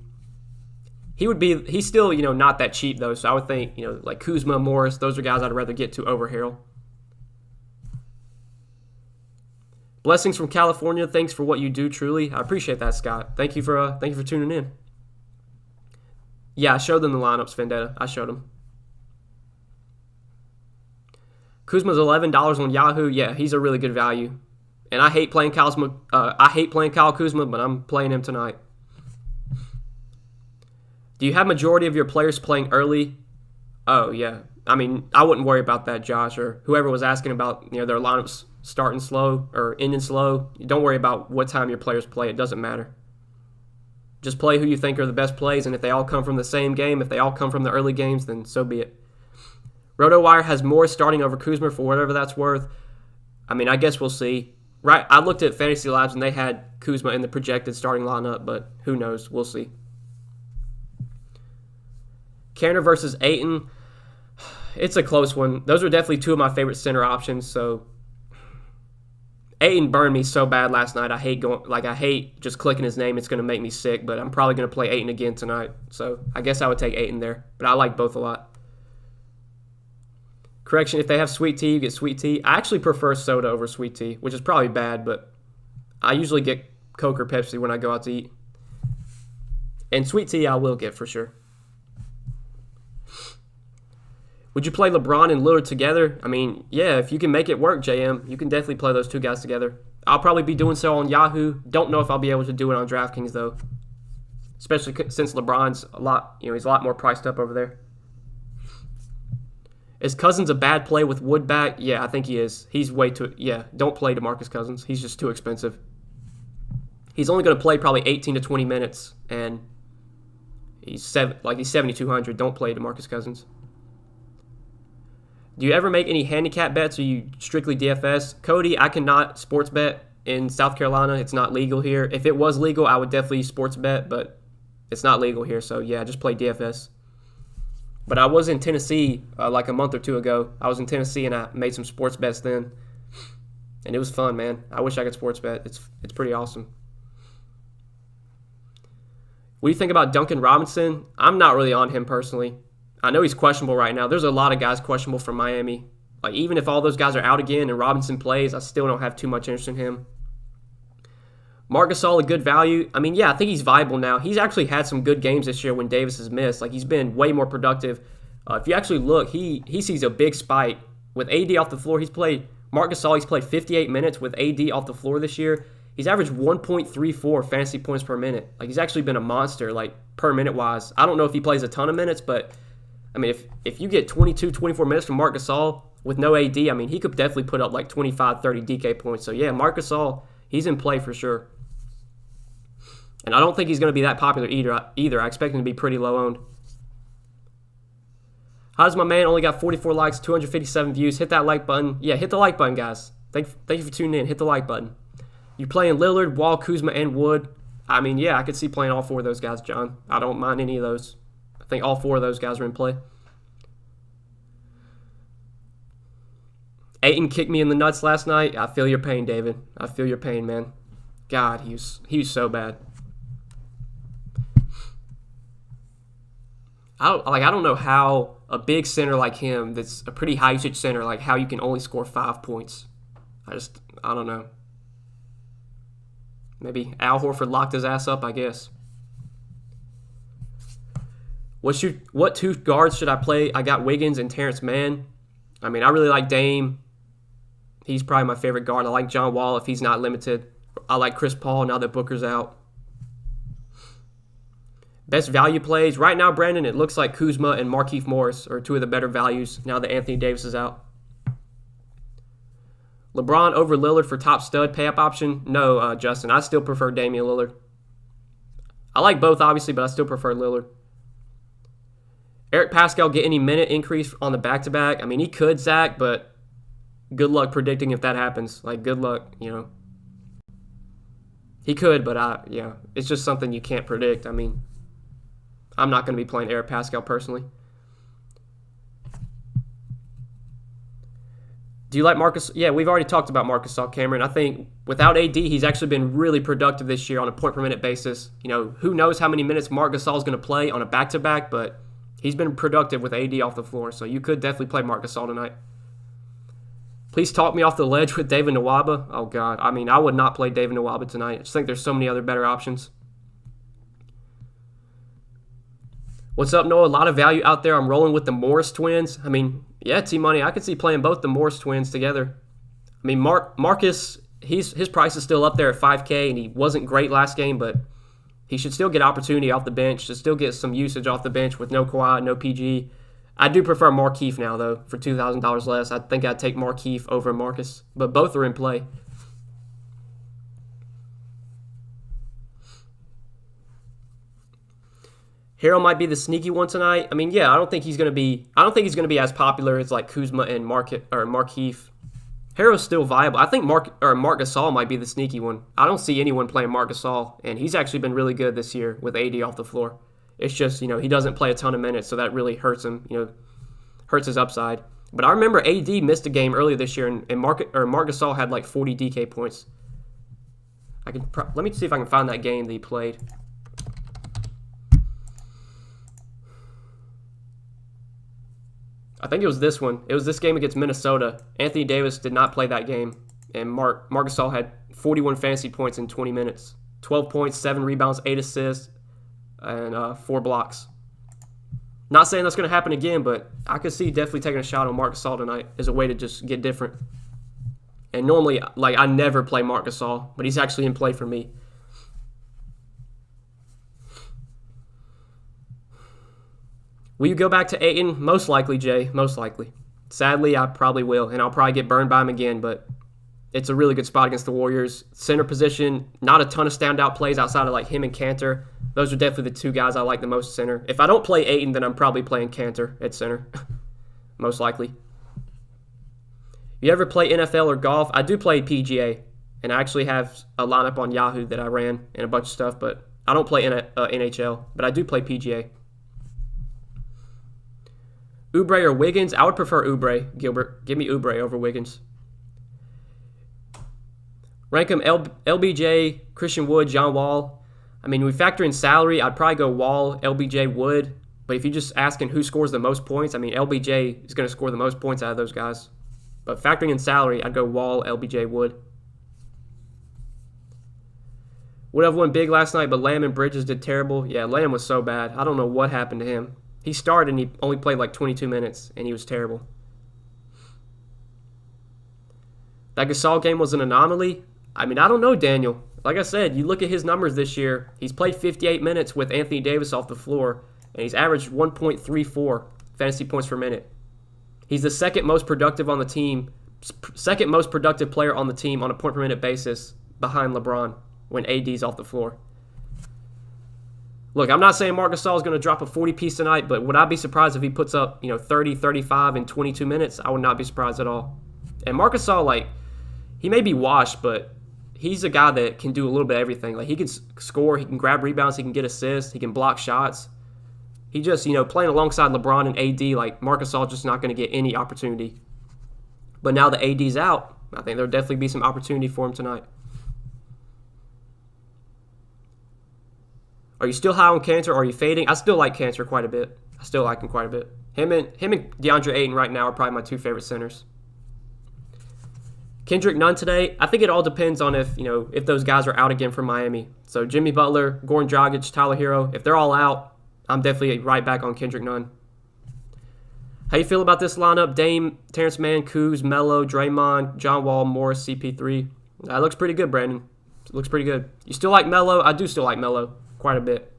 He's still not that cheap though, so I would think like Kuzma, Morris, those are guys I'd rather get to over Harrell. Blessings from California. Thanks for what you do, truly. I appreciate that, Scott. Thank you for tuning in. Yeah, I showed them the lineups, Vendetta. I showed them. Kuzma's $11 on Yahoo. Yeah, he's a really good value. And I hate playing Kyle Kuzma, but I'm playing him tonight. Do you have majority of your players playing early? Oh, yeah. I mean, I wouldn't worry about that, Josh, or whoever was asking about their lineups starting slow or ending slow. Don't worry about what time your players play. It doesn't matter. Just play who you think are the best plays, and if they all come from the same game, if they all come from the early games, then so be it. RotoWire has more starting over Kuzma for whatever that's worth. I mean, I guess we'll see. Right, I looked at Fantasy Labs, and they had Kuzma in the projected starting lineup, but who knows? We'll see. Kanter versus Ayton. It's a close one. Those are definitely two of my favorite center options, so Ayton burned me so bad last night. I hate just clicking his name. It's going to make me sick, but I'm probably going to play Ayton again tonight. So I guess I would take Ayton there, but I like both a lot. Correction, if they have sweet tea, you get sweet tea. I actually prefer soda over sweet tea, which is probably bad, but I usually get Coke or Pepsi when I go out to eat. And sweet tea I will get for sure. Would you play LeBron and Lillard together? I mean, yeah, if you can make it work, JM, you can definitely play those two guys together. I'll probably be doing so on Yahoo. Don't know if I'll be able to do it on DraftKings, though. Especially since LeBron's he's a lot more priced up over there. Is Cousins a bad play with Wood back? Yeah, I think he is. He's way too... Yeah, don't play DeMarcus Cousins. He's just too expensive. He's only going to play probably 18 to 20 minutes, and he's 7,200. Don't play DeMarcus Cousins. Do you ever make any handicap bets, or you strictly DFS? Cody, I cannot sports bet in South Carolina. It's not legal here. If it was legal, I would definitely sports bet, but it's not legal here. So yeah, just play DFS. But I was in Tennessee like a month or two ago. I was in Tennessee and I made some sports bets then, and it was fun, man. I wish I could sports bet. It's pretty awesome. What do you think about Duncan Robinson? I'm not really on him personally. I know he's questionable right now. There's a lot of guys questionable from Miami. Like, even if all those guys are out again and Robinson plays, I still don't have too much interest in him. Marc Gasol, a good value. I mean, yeah, I think he's viable now. He's actually had some good games this year when Davis has missed. Like, he's been way more productive. If you actually look, he sees a big spike. With AD off the floor, Marc Gasol, he's played 58 minutes with AD off the floor this year. He's averaged 1.34 fantasy points per minute. Like, he's actually been a monster, like, per minute wise. I don't know if he plays a ton of minutes, but, I mean, if you get 22, 24 minutes from Marc Gasol with no AD, I mean, he could definitely put up like 25, 30 DK points. So, yeah, Marc Gasol, he's in play for sure. And I don't think he's going to be that popular either. I expect him to be pretty low owned. How's my man? Only got 44 likes, 257 views. Hit that like button. Yeah, hit the like button, guys. Thank you for tuning in. Hit the like button. You playing Lillard, Wall, Kuzma, and Wood. I mean, yeah, I could see playing all four of those guys, John. I don't mind any of those. I think all four of those guys are in play. Ayton kicked me in the nuts last night. I feel your pain, David. I feel your pain, man. God, he was so bad. I don't know how a big center like him, that's a pretty high usage center, like how you can only score 5 points. I don't know. Maybe Al Horford locked his ass up, I guess. What two guards should I play? I got Wiggins and Terrence Mann. I mean, I really like Dame. He's probably my favorite guard. I like John Wall if he's not limited. I like Chris Paul now that Booker's out. Best value plays. Right now, Brandon, it looks like Kuzma and Markieff Morris are two of the better values now that Anthony Davis is out. LeBron over Lillard for top stud pay-up option? No, Justin. I still prefer Damian Lillard. I like both, obviously, but I still prefer Lillard. Eric Pascal get any minute increase on the back-to-back? I mean, he could, Zach, but good luck predicting if that happens. Like, good luck, you know. He could, but it's just something you can't predict. I mean, I'm not going to be playing Eric Pascal personally. Do you like Marcus? Yeah, we've already talked about Marc Gasol, Cameron. I think without AD, he's actually been really productive this year on a point-per-minute basis. You know, who knows how many minutes Marc Gasol is going to play on a back-to-back, but he's been productive with AD off the floor, so you could definitely play Marc Gasol tonight. Please talk me off the ledge with David Nwaba. Oh, God. I mean, I would not play David Nwaba tonight. I just think there's so many other better options. What's up, Noah? A lot of value out there. I'm rolling with the Morris twins. I mean, yeah, T-Money, I could see playing both the Morris twins together. I mean, Marcus, his price is still up there at $5K, and he wasn't great last game, but he should still get opportunity off the bench, to still get some usage off the bench with no Kawhi, no PG. I do prefer Markieff now, though, for $2,000 less. I think I'd take Markieff over Marcus, but both are in play. Harrell might be the sneaky one tonight. I mean, yeah, I don't think he's going to be as popular as like Kuzma and Markieff. Harrell's still viable. I think Marc Gasol might be the sneaky one. I don't see anyone playing Marc Gasol, and he's actually been really good this year with AD off the floor. It's just, he doesn't play a ton of minutes, so that really hurts him, hurts his upside. But I remember AD missed a game earlier this year, and Marc Gasol had like 40 DK points. Let me see if I can find that game that he played. I think it was this one. It was this game against Minnesota. Anthony Davis did not play that game, and Marc Gasol had 41 fantasy points in 20 minutes. 12 points, 7 rebounds, 8 assists, and 4 blocks. Not saying that's going to happen again, but I could see definitely taking a shot on Marc Gasol tonight as a way to just get different. And normally, I never play Marc Gasol, but he's actually in play for me. Will you go back to Ayton? Most likely, Jay. Most likely. Sadly, I probably will, and I'll probably get burned by him again, but it's a really good spot against the Warriors. Center position, not a ton of standout plays outside of like him and Cantor. Those are definitely the two guys I like the most center. If I don't play Ayton, then I'm probably playing Cantor at center. Most likely. You ever play NFL or golf? I do play PGA, and I actually have a lineup on Yahoo that I ran and a bunch of stuff, but I don't play NHL, but I do play PGA. Oubre or Wiggins? I would prefer Oubre, Gilbert. Give me Oubre over Wiggins. Rank them LBJ, Christian Wood, John Wall. I mean, we factor in salary, I'd probably go Wall, LBJ, Wood. But if you're just asking who scores the most points, I mean, LBJ is going to score the most points out of those guys. But factoring in salary, I'd go Wall, LBJ, Wood. Would have won big last night, but Lamb and Bridges did terrible. Yeah, Lamb was so bad. I don't know what happened to him. He started and he only played like 22 minutes, and he was terrible. That Gasol game was an anomaly. I mean, I don't know, Daniel. Like I said, you look at his numbers this year. He's played 58 minutes with Anthony Davis off the floor, and he's averaged 1.34 fantasy points per minute. He's the second most productive on the team, second most productive player on the team on a point per minute basis behind LeBron when AD's off the floor. Look, I'm not saying Marc Gasol is going to drop a 40-piece tonight, but would I be surprised if he puts up, 30, 35 in 22 minutes? I would not be surprised at all. And Marc Gasol, he may be washed, but he's a guy that can do a little bit of everything. Like, he can score, he can grab rebounds, he can get assists, he can block shots. He just, playing alongside LeBron and AD, Marc Gasol just not going to get any opportunity. But now that AD's out, I think there'll definitely be some opportunity for him tonight. Are you still high on Cantor or are you fading? I still like Cantor quite a bit. I still like him quite a bit. Him and DeAndre Ayton right now are probably my two favorite centers. Kendrick Nunn today. I think it all depends on if those guys are out again from Miami. So Jimmy Butler, Goran Dragic, Tyler Hero, if they're all out, I'm definitely right back on Kendrick Nunn. How you feel about this lineup? Dame, Terrence Mann, Kuz, Melo, Draymond, John Wall, Morris, CP3. That looks pretty good, Brandon. It looks pretty good. You still like Melo? I do still like Melo quite a bit.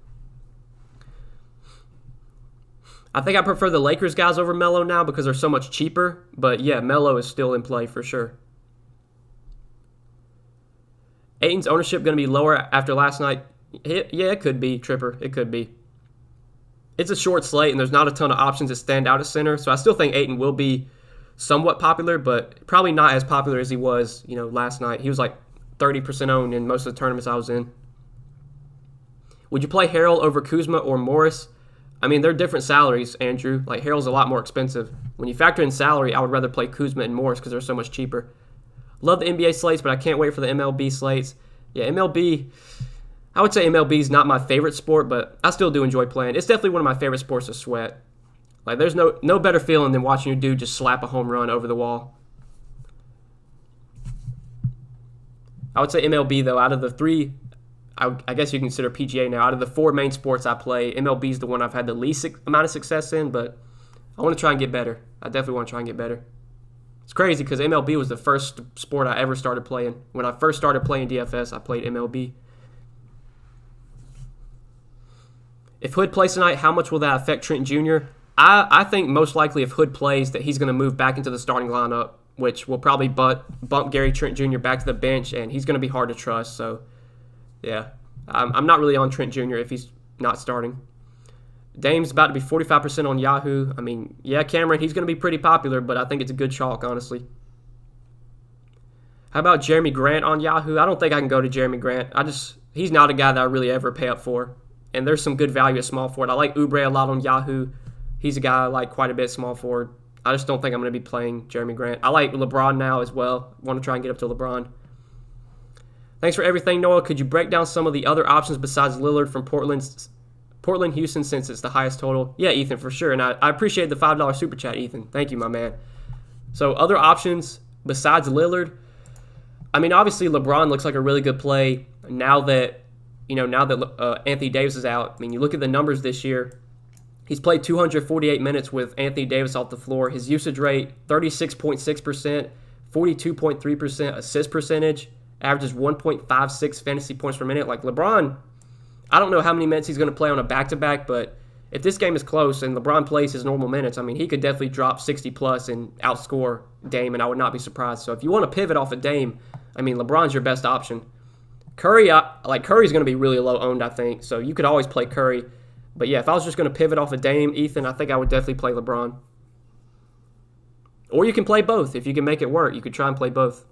I think I prefer the Lakers guys over Melo now because they're so much cheaper. But yeah, Melo is still in play for sure. Ayton's ownership going to be lower after last night? Yeah, it could be, Tripper. It could be. It's a short slate, and there's not a ton of options that stand out at center. So I still think Ayton will be somewhat popular, but probably not as popular as he was, last night. He was 30% owned in most of the tournaments I was in. Would you play Harrell over Kuzma or Morris? I mean, they're different salaries, Andrew. Harrell's a lot more expensive. When you factor in salary, I would rather play Kuzma and Morris because they're so much cheaper. Love the NBA slates, but I can't wait for the MLB slates. Yeah, MLB, I would say MLB is not my favorite sport, but I still do enjoy playing. It's definitely one of my favorite sports to sweat. There's no better feeling than watching your dude just slap a home run over the wall. I would say MLB, though, out of the three, I guess you consider PGA now, out of the four main sports I play, MLB is the one I've had the least amount of success in, but I want to try and get better. I definitely want to try and get better. It's crazy because MLB was the first sport I ever started playing. When I first started playing DFS, I played MLB. If Hood plays tonight, how much will that affect Trent Jr.? I think most likely if Hood plays that he's going to move back into the starting lineup, which will probably bump Gary Trent Jr. back to the bench, and he's going to be hard to trust. So, yeah, I'm not really on Trent Jr. if he's not starting. Dame's about to be 45% on Yahoo. I mean, yeah, Cameron, he's going to be pretty popular, but I think it's a good chalk, honestly. How about Jeremy Grant on Yahoo? I don't think I can go to Jeremy Grant. He's not a guy that I really ever pay up for. And there's some good value at small forward. I like Oubre a lot on Yahoo. He's a guy I like quite a bit small forward. I just don't think I'm going to be playing Jeremy Grant. I like LeBron now as well. Want to try and get up to LeBron. Thanks for everything, Noah. Could you break down some of the other options besides Lillard from Portland, Houston, since it's the highest total? Yeah, Ethan, for sure. And I appreciate the $5 super chat, Ethan. Thank you, my man. So other options besides Lillard, I mean, obviously LeBron looks like a really good play now that Anthony Davis is out. I mean, you look at the numbers this year. He's played 248 minutes with Anthony Davis off the floor. His usage rate, 36.6%, 42.3% assist percentage, averages 1.56 fantasy points per minute. LeBron, I don't know how many minutes he's going to play on a back-to-back, but if this game is close and LeBron plays his normal minutes, I mean, he could definitely drop 60-plus and outscore Dame, and I would not be surprised. So if you want to pivot off of Dame, I mean, LeBron's your best option. Curry's going to be really low owned, I think, so you could always play Curry. But yeah, if I was just going to pivot off of Dame, Ethan, I think I would definitely play LeBron. Or you can play both. If you can make it work, you could try and play both.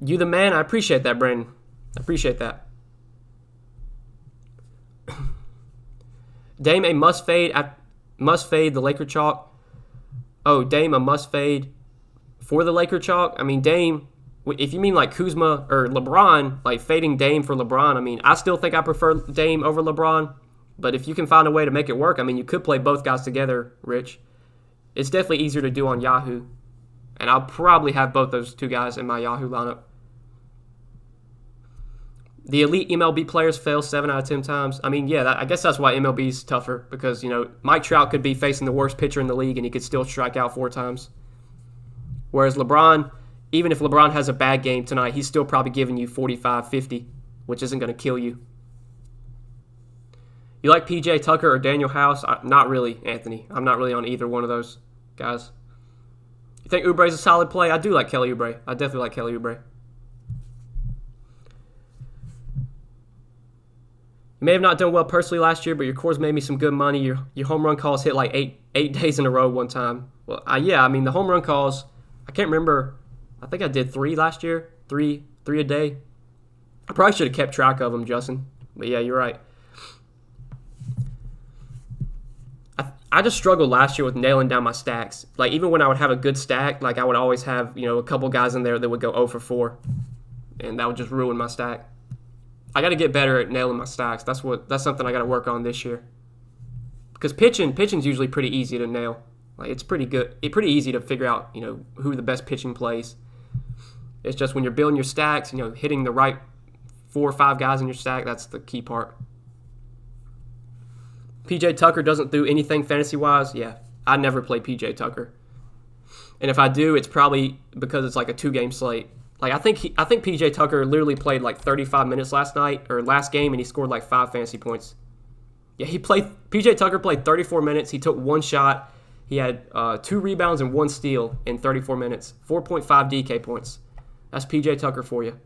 You the man. I appreciate that, Brandon. I appreciate that. Dame a must fade. Must fade the Laker chalk. Oh, Dame a must fade for the Laker chalk. I mean, Dame. If you mean like Kuzma or LeBron, like fading Dame for LeBron, I mean, I still think I prefer Dame over LeBron. But if you can find a way to make it work, I mean, you could play both guys together, Rich. It's definitely easier to do on Yahoo. And I'll probably have both those two guys in my Yahoo lineup. The elite MLB players fail 7 out of 10 times. I mean, yeah, I guess that's why MLB is tougher. Because, Mike Trout could be facing the worst pitcher in the league and he could still strike out 4 times. Whereas LeBron, even if LeBron has a bad game tonight, he's still probably giving you 45, 50, which isn't going to kill you. You like PJ Tucker or Daniel House? Not really, Anthony. I'm not really on either one of those guys. You think Oubre's a solid play? I do like Kelly Oubre. I definitely like Kelly Oubre. You may have not done well personally last year, but your cores made me some good money. Your home run calls hit like eight days in a row one time. Well, yeah, I mean, the home run calls, I can't remember. I think I did 3 last year. Three a day. I probably should have kept track of them, Justin. But yeah, you're right. I just struggled last year with nailing down my stacks. Like, even when I would have a good stack, like, I would always have, a couple guys in there that would go 0 for 4. And that would just ruin my stack. I got to get better at nailing my stacks. That's something I got to work on this year. Because pitching's usually pretty easy to nail. Like, it's pretty good. It's pretty easy to figure out, who the best pitching plays. It's just when you're building your stacks, hitting the right 4 or 5 guys in your stack, that's the key part. PJ Tucker doesn't do anything fantasy-wise. Yeah, I never play PJ Tucker. And if I do, it's probably because it's like a 2-game slate. Like, I think PJ Tucker literally played like 35 minutes last game, and he scored like 5 fantasy points. Yeah, PJ Tucker played 34 minutes. He took 1 shot. He had 2 rebounds and 1 steal in 34 minutes. 4.5 DK points. That's PJ Tucker for you.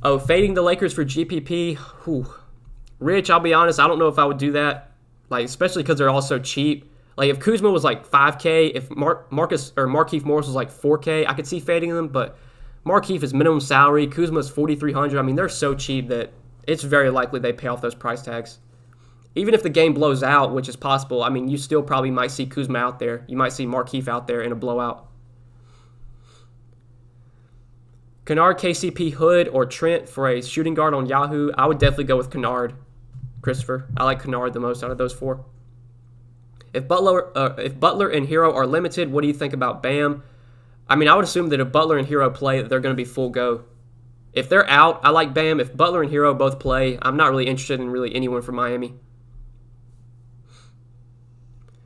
Oh, fading the Lakers for GPP. Whew. Rich, I'll be honest, I don't know if I would do that. Like, especially because they're all so cheap. Like, if Kuzma was like $5K, if Markieff Morris was like $4K, I could see fading them. But Markieff is minimum salary. Kuzma's $4,300. I mean, they're so cheap that it's very likely they pay off those price tags. Even if the game blows out, which is possible, I mean, you still probably might see Kuzma out there. You might see Markieff out there in a blowout. Kennard, KCP, Hood, or Trent for a shooting guard on Yahoo. I would definitely go with Kennard, Christopher. I like Kennard the most out of those 4. If Butler and Hero are limited, what do you think about Bam? I mean, I would assume that if Butler and Hero play, they're going to be full go. If they're out, I like Bam. If Butler and Hero both play, I'm not really interested in really anyone from Miami.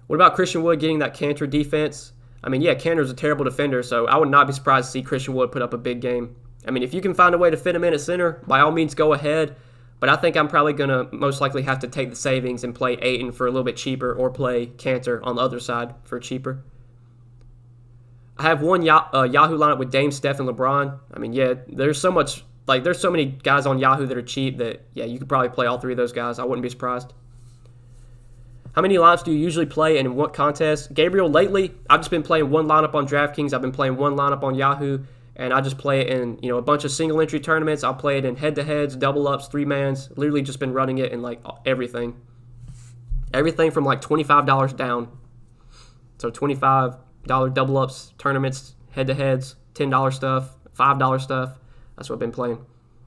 What about Christian Wood getting that Cantor defense? I mean, yeah, Cantor's a terrible defender, so I would not be surprised to see Christian Wood put up a big game. I mean, if you can find a way to fit him in at center, by all means go ahead. But I think I'm probably going to most likely have to take the savings and play Ayton for a little bit cheaper or play Cantor on the other side for cheaper. I have one Yahoo lineup with Dame, Steph, and LeBron. I mean, yeah, there's so many guys on Yahoo that are cheap that, yeah, you could probably play all 3 of those guys. I wouldn't be surprised. How many lineups do you usually play and in what contest? Gabriel, lately, I've just been playing 1 lineup on Draftkings. I've been playing 1 lineup on Yahoo, and I just play it in, a bunch of single-entry tournaments. I'll play it in head-to-heads, double-ups, 3-mans. Literally just been running it in, like, everything. Everything from, like, $25 down. So $25 double-ups, tournaments, head-to-heads, $10 stuff, $5 stuff. That's what I've been playing.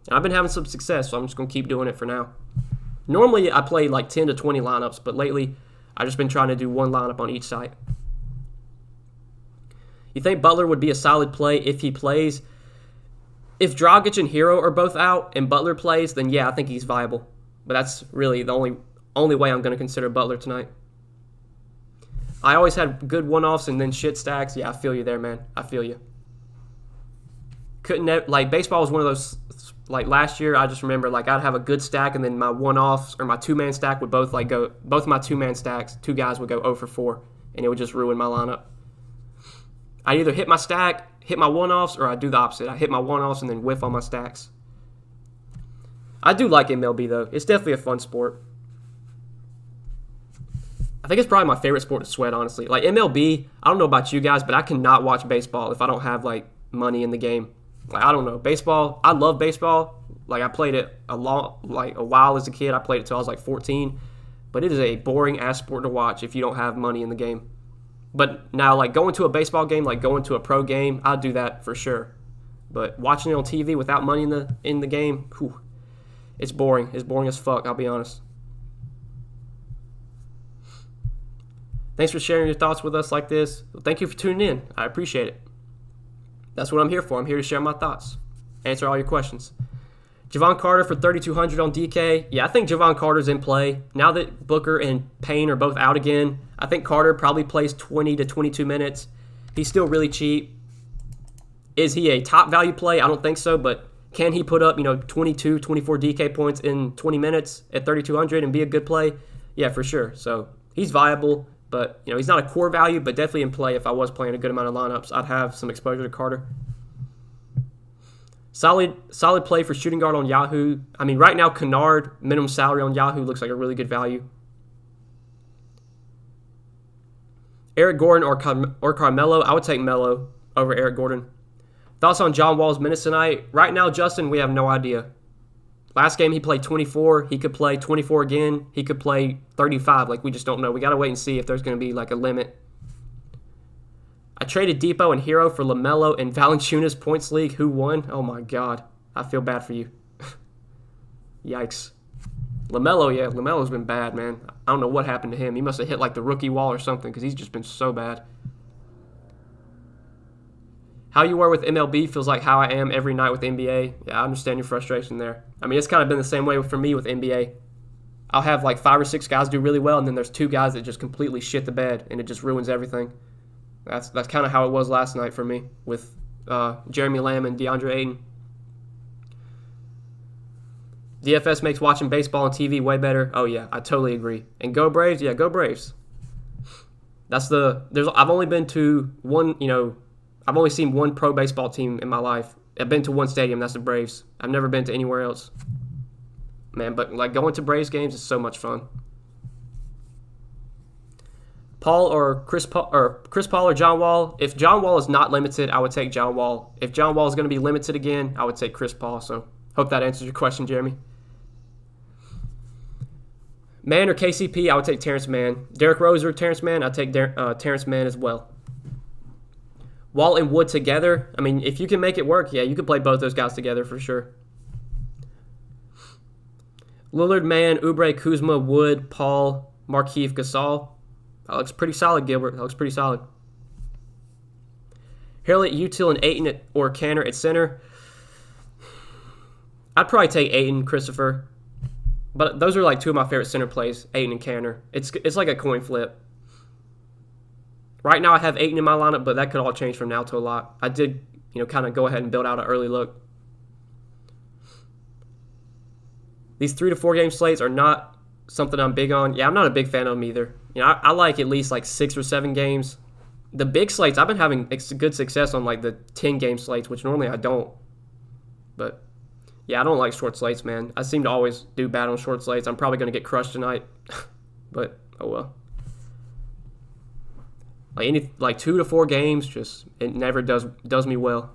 And I've been having some success, so I'm just going to keep doing it for now. Normally, I play like 10 to 20 lineups, but lately, I've just been trying to do 1 lineup on each site. You think Butler would be a solid play if he plays? If Dragic and Hero are both out and Butler plays, then yeah, I think he's viable. But that's really the only way I'm going to consider Butler tonight. I always had good one-offs and then shit stacks. Yeah, I feel you there, man. I feel you. Baseball was one of those. Like last year, I just remember I'd have a good stack, and then my one-offs or my 2-man stack would both my 2-man stacks, 2 guys would go 0 for 4, and it would just ruin my lineup. I either hit my stack, hit my one-offs, or I do the opposite. I hit my one-offs and then whiff on my stacks. I do like MLB though. It's definitely a fun sport. I think it's probably my favorite sport to sweat, honestly. Like MLB, I don't know about you guys, but I cannot watch baseball if I don't have money in the game. Like, I don't know. Baseball, I love baseball. Like, I played it a while as a kid. I played it till I was like 14. But it is a boring ass sport to watch if you don't have money in the game. But now, like, going to a baseball game, like going to a pro game, I'd do that for sure. But watching it on TV without money in the game, whew, it's boring. It's boring as fuck, I'll be honest. Thanks for sharing your thoughts with us like this. Thank you for tuning in. I appreciate it. That's what I'm here for. I'm here to share my thoughts, answer all your questions. Javon Carter for 3,200 on DK. Yeah, I think Javon Carter's in play. Now that Booker and Payne are both out again, I think Carter probably plays 20 to 22 minutes. He's still really cheap. Is he a top value play? I don't think so, but can he put up, 22, 24 DK points in 20 minutes at 3,200 and be a good play? Yeah, for sure. So he's viable, but he's not a core value, but definitely in play. If I was playing a good amount of lineups, I'd have some exposure to Carter. Solid play for shooting guard on Yahoo. I mean, right now, Kennard, minimum salary on Yahoo, looks like a really good value. Eric Gordon or Carmelo. I would take Melo over Eric Gordon. Thoughts on John Wall's minutes tonight? Right now, Justin, we have no idea. Last game, he played 24. He could play 24 again. He could play 35. Like, we just don't know. We got to wait and see if there's going to be, like, a limit. I traded Depot and Hero for LaMelo and Valanciunas points league. Who won? Oh, my God. I feel bad for you. Yikes. LaMelo's been bad, man. I don't know what happened to him. He must have hit, like, the rookie wall or something because he's just been so bad. How you were with MLB feels like how I am every night with NBA. Yeah, I understand your frustration there. I mean, it's kind of been the same way for me with NBA. I'll have like 5 or 6 guys do really well, and then there's 2 guys that just completely shit the bed, and it just ruins everything. That's kind of how it was last night for me with Jeremy Lamb and DeAndre Ayton. DFS makes watching baseball on TV way better. Oh, yeah, I totally agree. And go Braves? Yeah, go Braves. I've only been to one, I've only seen one pro baseball team in my life. I've been to one stadium, that's the Braves. I've never been to anywhere else. Man, but like going to Braves games is so much fun. Chris Paul or John Wall. If John Wall is not limited, I would take John Wall. If John Wall is going to be limited again, I would take Chris Paul. So hope that answers your question, Jeremy. Mann or KCP, I would take Terrence Mann. Derrick Rose or Terrence Mann, I'd take Terrence Mann as well. Wall and Wood together, I mean, if you can make it work, yeah, you could play both those guys together for sure. Lillard, Mann, Oubre, Kuzma, Wood, Paul, Markieff, Gasol. That looks pretty solid, Gilbert. That looks pretty solid. Harrell, Util, and Ayton or Canner at center. I'd probably take Ayton, Christopher. But those are like 2 of my favorite center plays, Ayton and Canner. It's like a coin flip. Right now I have Ayton in my lineup, but that could all change from now to a lot. I did, kind of go ahead and build out an early look. These 3 to 4 game slates are not something I'm big on. Yeah, I'm not a big fan of them either. I like at least like 6 or 7 games. The big slates, I've been having good success on like the 10 game slates, which normally I don't. But yeah, I don't like short slates, man. I seem to always do bad on short slates. I'm probably going to get crushed tonight. But oh well. Like 2 to 4 games, just it never does me well.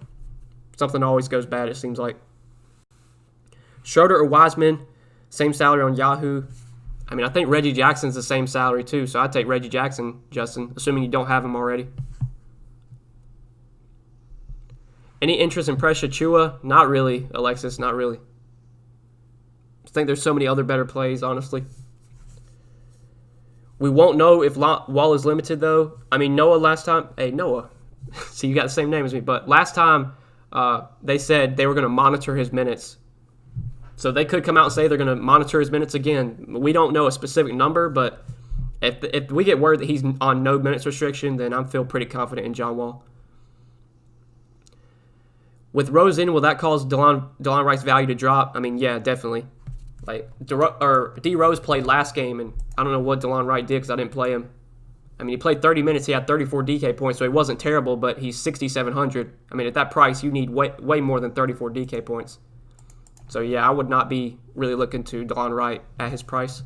Something always goes bad, it seems like. Schroeder or Wiseman, same salary on Yahoo. I mean, I think Reggie Jackson's the same salary too, so I'd take Reggie Jackson, Justin, assuming you don't have him already. Any interest in Precious Achua? Not really, Alexis, not really. I think there's so many other better plays, honestly. We won't know if Wall is limited, though. I mean, Noah last time. Hey, Noah. See, you got the same name as me. But last time, they said they were going to monitor his minutes. So they could come out and say they're going to monitor his minutes again. We don't know a specific number, but if we get word that he's on no minutes restriction, then I feel pretty confident in John Wall. With Rose in, will that cause DeLon Wright's value to drop? I mean, yeah, definitely. Like D Rose played last game, and I don't know what DeLon Wright did because I didn't play him. I mean, he played 30 minutes. He had 34 DK points, so he wasn't terrible, but he's 6,700. I mean, at that price, you need way more than 34 DK points. So, yeah, I would not be really looking to DeLon Wright at his price.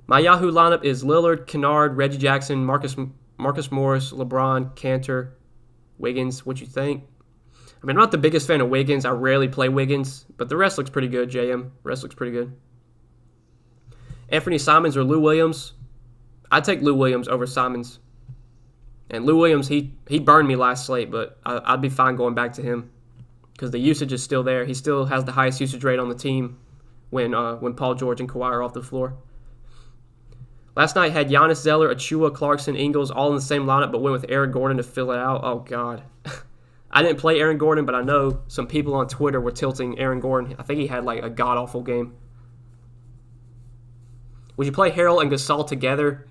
My Yahoo lineup is Lillard, Kennard, Reggie Jackson, Marcus Marcus Morris, LeBron, Cantor, Wiggins. What you think? I mean, I'm not the biggest fan of Wiggins. I rarely play Wiggins, but the rest looks pretty good, JM. Rest looks pretty good. Anthony Simons or Lou Williams? I'd take Lou Williams over Simons. And Lou Williams, he burned me last slate, but I'd be fine going back to him because the usage is still there. He still has the highest usage rate on the team when Paul George and Kawhi are off the floor. Last night had Giannis, Zeller, Achua, Clarkson, Ingles all in the same lineup, but went with Aaron Gordon to fill it out. Oh, God. I didn't play Aaron Gordon, but I know some people on Twitter were tilting Aaron Gordon. I think he had like a god-awful game. Would you play Harrell and Gasol together?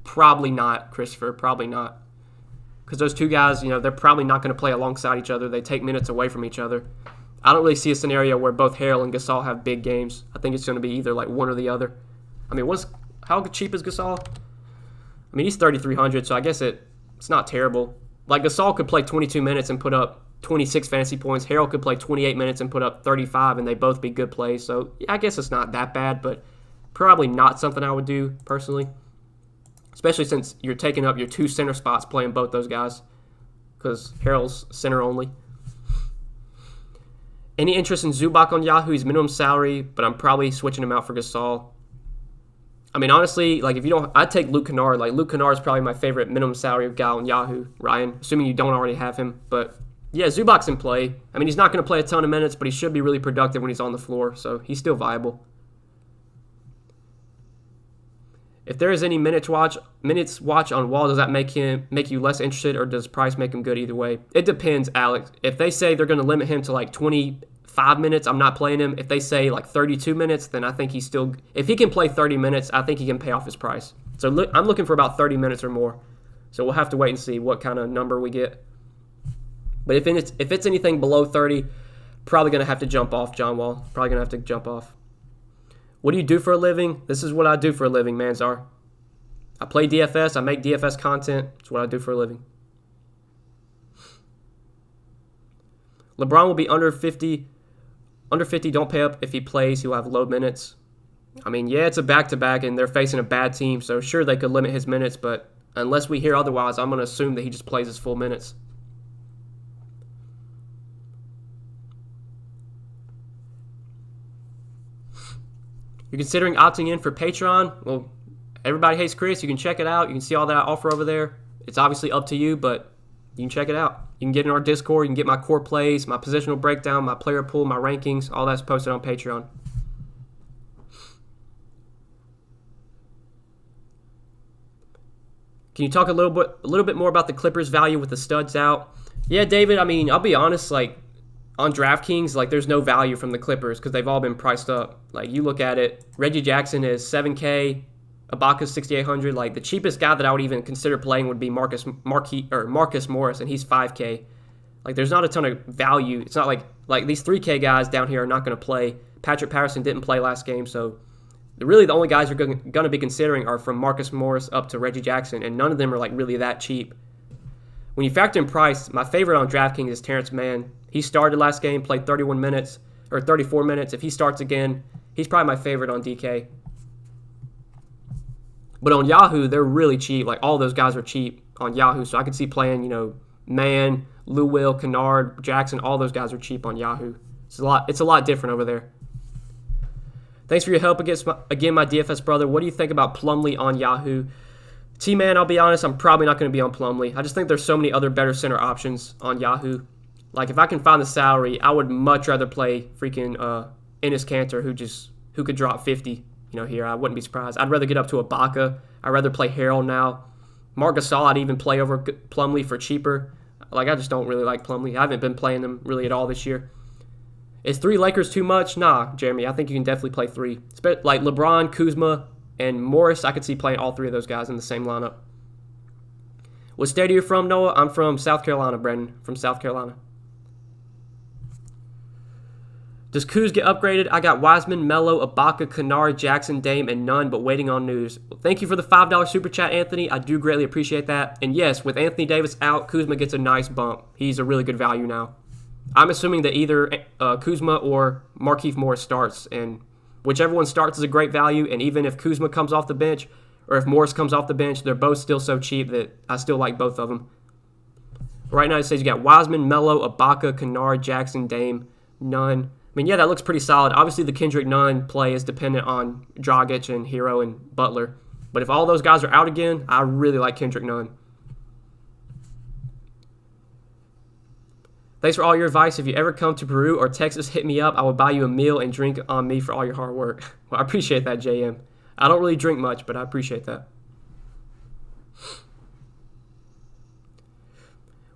Probably not, Christopher. Probably not. Because those two guys, they're probably not going to play alongside each other. They take minutes away from each other. I don't really see a scenario where both Harrell and Gasol have big games. I think it's going to be either like one or the other. I mean, how cheap is Gasol? I mean, he's 3,300, so I guess it's not terrible. Like, Gasol could play 22 minutes and put up 26 fantasy points. Harrell could play 28 minutes and put up 35, and they both be good plays. So, yeah, I guess it's not that bad, but probably not something I would do personally. Especially since you're taking up your two center spots playing both those guys because Harrell's center only. Any interest in Zubac on Yahoo? He's minimum salary, but I'm probably switching him out for Gasol. I mean, honestly, like if you don't, I'd take Luke Kennard. Like Luke Kennard is probably my favorite minimum salary guy on Yahoo, Ryan, assuming you don't already have him. But yeah, Zubac's in play. I mean, he's not going to play a ton of minutes, but he should be really productive when he's on the floor, so he's still viable. If there is any minutes watch on Wall, does that make you less interested, or does price make him good either way? It depends, Alex. If they say they're going to limit him to like 25 minutes, I'm not playing him. If they say like 32 minutes, then I think he's still. If he can play 30 minutes, I think he can pay off his price. So I'm looking for about 30 minutes or more. So we'll have to wait and see what kind of number we get. But if it's anything below 30, probably going to have to jump off John Wall. Probably going to have to jump off. What do you do for a living? This is what I do for a living, Manzar. I play DFS. I make DFS content. It's what I do for a living. LeBron will be under 50. Under 50, don't pay up if he plays. He'll have low minutes. I mean, yeah, it's a back-to-back, and they're facing a bad team, so sure, they could limit his minutes, but unless we hear otherwise, I'm going to assume that he just plays his full minutes. You're considering opting in for Patreon? Well, everybody hates Chris. You can check it out. You can see all that I offer over there. It's obviously up to you, but you can check it out. You can get in our Discord. You can get my core plays, my positional breakdown, my player pool, my rankings. All that's posted on Patreon. Can you talk a little bit more about the Clippers' value with the studs out? Yeah, David. I mean, I'll be honest. Like on Draftkings, like there's no value from the Clippers because they've all been priced up. Like you look at it, Reggie Jackson is $7K, Ibaka's $6,800. Like the cheapest guy that I would even consider playing would be Marcus Morris, and he's $5K. Like there's not a ton of value. It's not like these $3K guys down here are not going to play. Patrick Patterson didn't play last game, so really the only guys you're going to be considering are from Marcus Morris up to Reggie Jackson, and none of them are like really that cheap. When you factor in price, my favorite on DraftKings is Terrence Mann. He started last game, played 34 minutes. If he starts again, he's probably my favorite on DK. But on Yahoo, they're really cheap. Like all those guys are cheap on Yahoo, so I could see playing, Mann, Lou Will, Kennard, Jackson. All those guys are cheap on Yahoo. It's a lot different over there. Thanks for your help again, my DFS brother. What do you think about Plumlee on Yahoo? T-Man, I'll be honest, I'm probably not going to be on Plumlee. I just think there's so many other better center options on Yahoo. Like, if I can find the salary, I would much rather play freaking Enes Kanter, who could drop 50, here. I wouldn't be surprised. I'd rather get up to Ibaka. I'd rather play Harrell now. Marc Gasol, I'd even play over Plumlee for cheaper. Like, I just don't really like Plumlee. I haven't been playing them really at all this year. Is 3 Lakers too much? Nah, Jeremy. I think you can definitely play 3. Like LeBron, Kuzma, and Morris, I could see playing all 3 of those guys in the same lineup. What state are you from, Noah? I'm from South Carolina, Brendan. From South Carolina. Does Kuz get upgraded? I got Wiseman, Melo, Ibaka, Kennard, Jackson, Dame, and none, but waiting on news. Well, thank you for the $5 super chat, Anthony. I do greatly appreciate that. And yes, with Anthony Davis out, Kuzma gets a nice bump. He's a really good value now. I'm assuming that either Kuzma or Markieff Morris starts, and whichever one starts is a great value. And even if Kuzma comes off the bench, or if Morris comes off the bench, they're both still so cheap that I still like both of them. Right now, it says you got Wiseman, Melo, Ibaka, Kennard, Jackson, Dame, Nunn. I mean, yeah, that looks pretty solid. Obviously, the Kendrick Nunn play is dependent on Dragic and Hero and Butler. But if all those guys are out again, I really like Kendrick Nunn. Thanks for all your advice. If you ever come to Peru or Texas, hit me up. I will buy you a meal and drink on me for all your hard work. Well, I appreciate that, JM. I don't really drink much, but I appreciate that.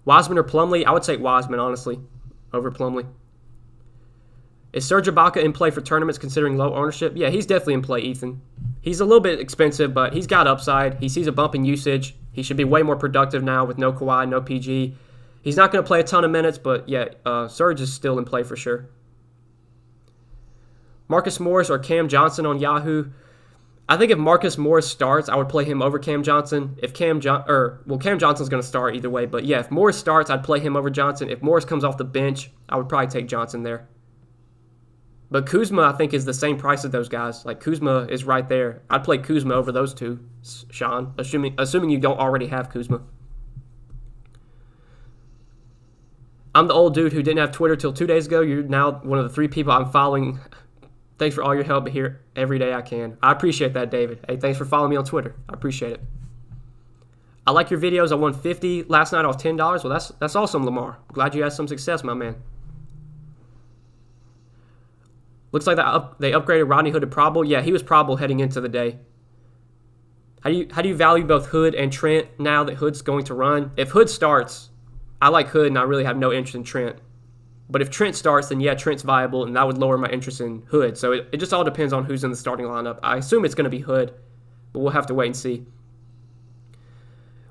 Wiseman or Plumlee? I would take Wiseman, honestly, over Plumlee. Is Serge Ibaka in play for tournaments considering low ownership? Yeah, he's definitely in play, Ethan. He's a little bit expensive, but he's got upside. He sees a bump in usage. He should be way more productive now with no Kawhi, no PG. He's not going to play a ton of minutes, but yeah, Serge is still in play for sure. Marcus Morris or Cam Johnson on Yahoo? I think if Marcus Morris starts, I would play him over Cam Johnson. If Cam Johnson's going to start either way, but yeah, if Morris starts, I'd play him over Johnson. If Morris comes off the bench, I would probably take Johnson there. But Kuzma, I think, is the same price as those guys. Like, Kuzma is right there. I'd play Kuzma over those two, Sean, assuming you don't already have Kuzma. I'm the old dude who didn't have Twitter till 2 days ago. You're now one of the 3 people I'm following. Thanks for all your help here every day I can. I appreciate that, David. Hey, thanks for following me on Twitter. I appreciate it. I like your videos. I won $50 last night off $10. Well, that's awesome, Lamar. I'm glad you had some success, my man. Looks like they upgraded Rodney Hood to probable. Yeah, he was probable heading into the day. How do you value both Hood and Trent now that Hood's going to run? If Hood starts, I like Hood and I really have no interest in Trent. But if Trent starts, then yeah, Trent's viable, and that would lower my interest in Hood. So it just all depends on who's in the starting lineup. I assume it's going to be Hood, but we'll have to wait and see.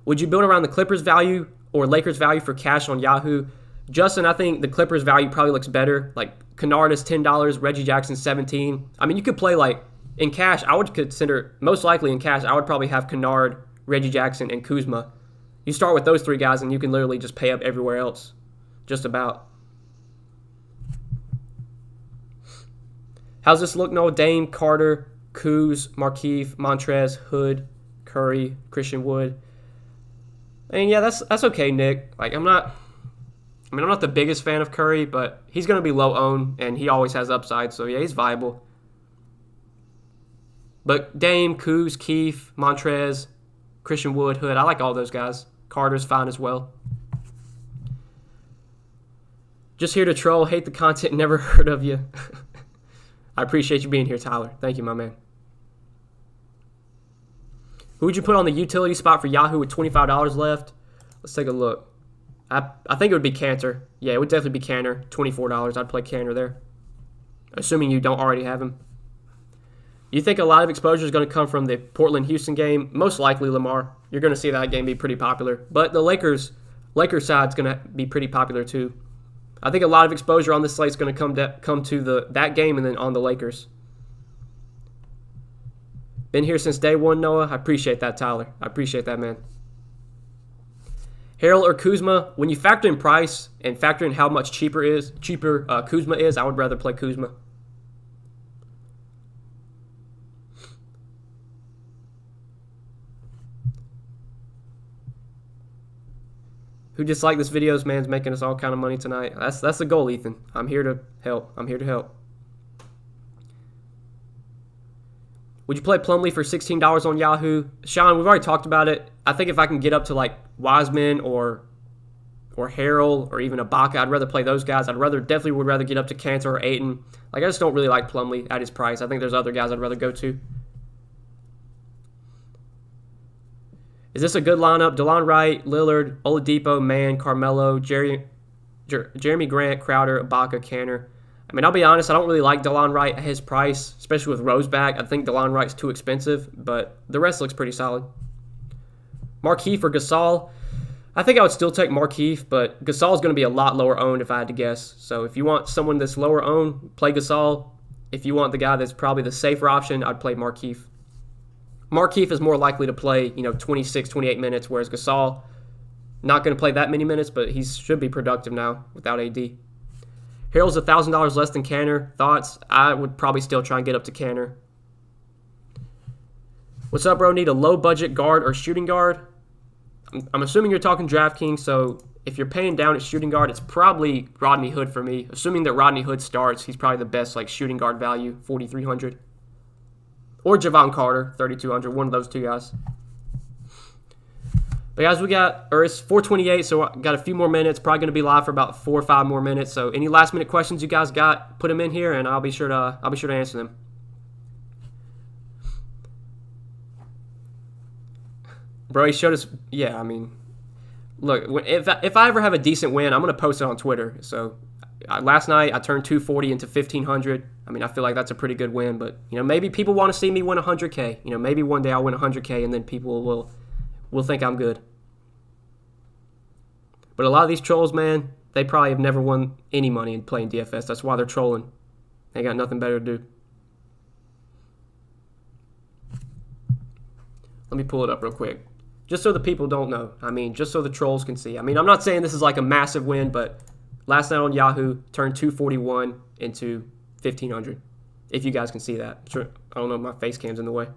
Would you build around the Clippers value or Lakers value for cash on Yahoo? Justin, I think the Clippers value probably looks better. Like, Kennard is $10, Reggie Jackson $17. I mean, you could play, like, in cash, I would consider, most likely in cash, I would probably have Kennard, Reggie Jackson, and Kuzma. You start with those 3 guys, and you can literally just pay up everywhere else. Just about. How's this look? No, Dame, Carter, Kuz, Markieff, Montrez, Hood, Curry, Christian Wood. And yeah, that's okay, Nick. Like, I'm not the biggest fan of Curry, but he's going to be low owned, and he always has upside. So yeah, he's viable. But Dame, Kuz, Keith, Montrez, Christian Wood, Hood, I like all those guys. Carter's fine as well. Just here to troll, hate the content, never heard of you. I appreciate you being here, Tyler. Thank you, my man. Who would you put on the utility spot for Yahoo with $25 left? Let's take a look. I think it would be Cantor. Yeah, it would definitely be Cantor. $24. I'd play Cantor there. Assuming you don't already have him. You think a lot of exposure is going to come from the Portland-Houston game? Most likely, Lamar. You're going to see that game be pretty popular. But the Lakers side is going to be pretty popular too. I think a lot of exposure on this slate is going to come to that game and then on the Lakers. Been here since day one, Noah. I appreciate that, Tyler. I appreciate that, man. Harrell or Kuzma, when you factor in price and factor in how much cheaper Kuzma is, I would rather play Kuzma. Who disliked this video? This man's making us all kind of money tonight. That's the goal, Ethan. I'm here to help. Would you play Plumlee for $16 on Yahoo? Sean, we've already talked about it. I think if I can get up to like Wiseman or Harrell or even Ibaka, I'd rather play those guys. Definitely would rather get up to Cantor or Ayton. Like, I just don't really like Plumlee at his price. I think there's other guys I'd rather go to. Is this a good lineup? DeLon Wright, Lillard, Oladipo, Mann, Carmelo, Jeremy Grant, Crowder, Ibaka, Cantor. I mean, I'll be honest, I don't really like DeLon Wright at his price, especially with Rose back. I think DeLon Wright's too expensive, but the rest looks pretty solid. Markieff or Gasol? I think I would still take Markieff, but Gasol's going to be a lot lower owned if I had to guess. So if you want someone that's lower owned, play Gasol. If you want the guy that's probably the safer option, I'd play Markieff. Markieff is more likely to play, 26, 28 minutes, whereas Gasol, not going to play that many minutes, but he should be productive now without AD. Harrell's $1,000 less than Cantor. Thoughts? I would probably still try and get up to Cantor. What's up, bro? Need a low budget guard or shooting guard? I'm assuming you're talking DraftKings, so if you're paying down at shooting guard, it's probably Rodney Hood for me. Assuming that Rodney Hood starts, he's probably the best like shooting guard value, 4,300. Or Javon Carter, 3,200. One of those two guys. But guys, it's 4:28, so I got a few more minutes. Probably going to be live for about 4 or 5 more minutes. So any last minute questions you guys got, put them in here, and I'll be sure to answer them. Bro, he showed us. Yeah, I mean, look, if I ever have a decent win, I'm going to post it on Twitter. So last night I turned 240 into 1,500. I mean, I feel like that's a pretty good win. But maybe people want to see me win 100K. Maybe one day I'll win 100K, and then people will think I'm good. But a lot of these trolls, man, they probably have never won any money in playing DFS. That's why they're trolling. They got nothing better to do. Let me pull it up real quick. Just so the people don't know. I mean, just so the trolls can see. I mean, I'm not saying this is like a massive win, but last night on Yahoo, turned 241 into 1,500. If you guys can see that. Sure, I don't know if my face cam's in the way.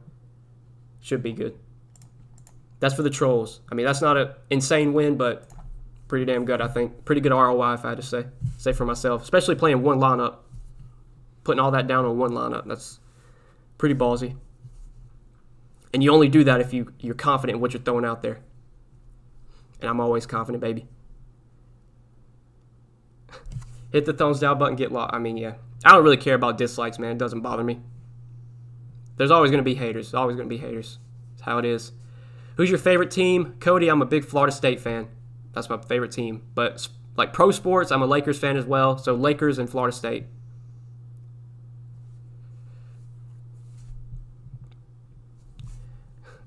Should be good. That's for the trolls. I mean, that's not an insane win, but pretty damn good, I think. Pretty good ROI, if I had to say for myself. Especially playing one lineup. Putting all that down on one lineup. That's pretty ballsy. And you only do that if you're confident in what you're throwing out there. And I'm always confident, baby. Hit the thumbs down button, get lost. I mean, yeah. I don't really care about dislikes, man. It doesn't bother me. There's always going to be haters. There's always going to be haters. That's how it is. Who's your favorite team? Cody, I'm a big Florida State fan. That's my favorite team. But like pro sports, I'm a Lakers fan as well. So Lakers and Florida State.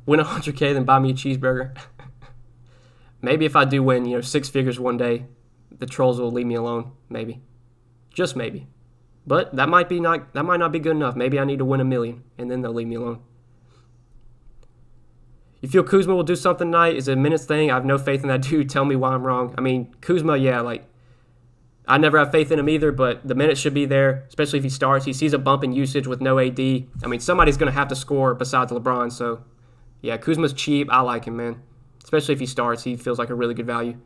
Win 100K, then buy me a cheeseburger. Maybe if I do win, 6 figures one day, the trolls will leave me alone. Maybe, just maybe. But that might not be good enough. Maybe I need to win $1 million, and then they'll leave me alone. You feel Kuzma will do something tonight? Is it a minutes thing? I have no faith in that dude. Tell me why I'm wrong. I mean, Kuzma, yeah, like I never have faith in him either, but the minutes should be there, especially if he starts. He sees a bump in usage with no AD. I mean, somebody's going to have to score besides LeBron, so. Yeah, Kuzma's cheap. I like him, man. Especially if he starts. He feels like a really good value.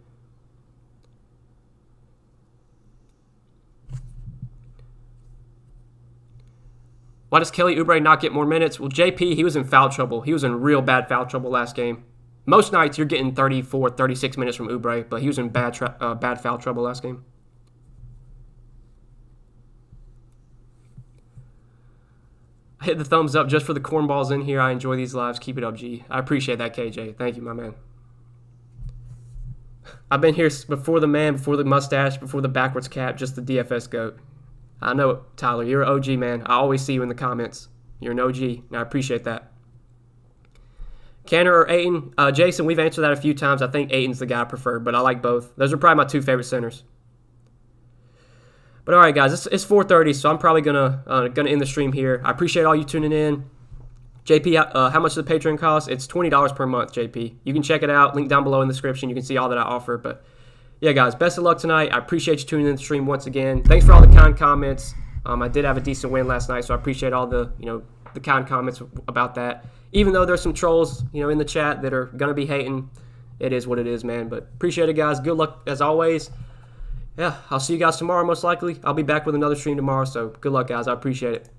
Why does Kelly Oubre not get more minutes? Well, JP, he was in foul trouble. He was in real bad foul trouble last game. Most nights you're getting 34, 36 minutes from Oubre, but he was in bad foul trouble last game. I hit the thumbs up just for the cornballs in here. I enjoy these lives. Keep it up, G. I appreciate that, KJ. Thank you, my man. I've been here before the man, before the mustache, before the backwards cap, just the DFS GOAT. I know it, Tyler. You're an OG, man. I always see you in the comments. You're an OG, and I appreciate that. Canner or Ayton? Jason, we've answered that a few times. I think Ayton's the guy I prefer, but I like both. Those are probably my 2 favorite centers. But all right, guys, it's 4:30, so I'm probably gonna end the stream here. I appreciate all you tuning in. JP, how much does the Patreon cost? It's $20 per month, JP. You can check it out. Link down below in the description. You can see all that I offer. But yeah, guys, best of luck tonight. I appreciate you tuning in the stream once again. Thanks for all the kind comments. I did have a decent win last night, so I appreciate all the the kind comments about that. Even though there's some trolls in the chat that are gonna be hating, it is what it is, man. But appreciate it, guys. Good luck as always. Yeah, I'll see you guys tomorrow most likely. I'll be back with another stream tomorrow, so good luck, guys. I appreciate it.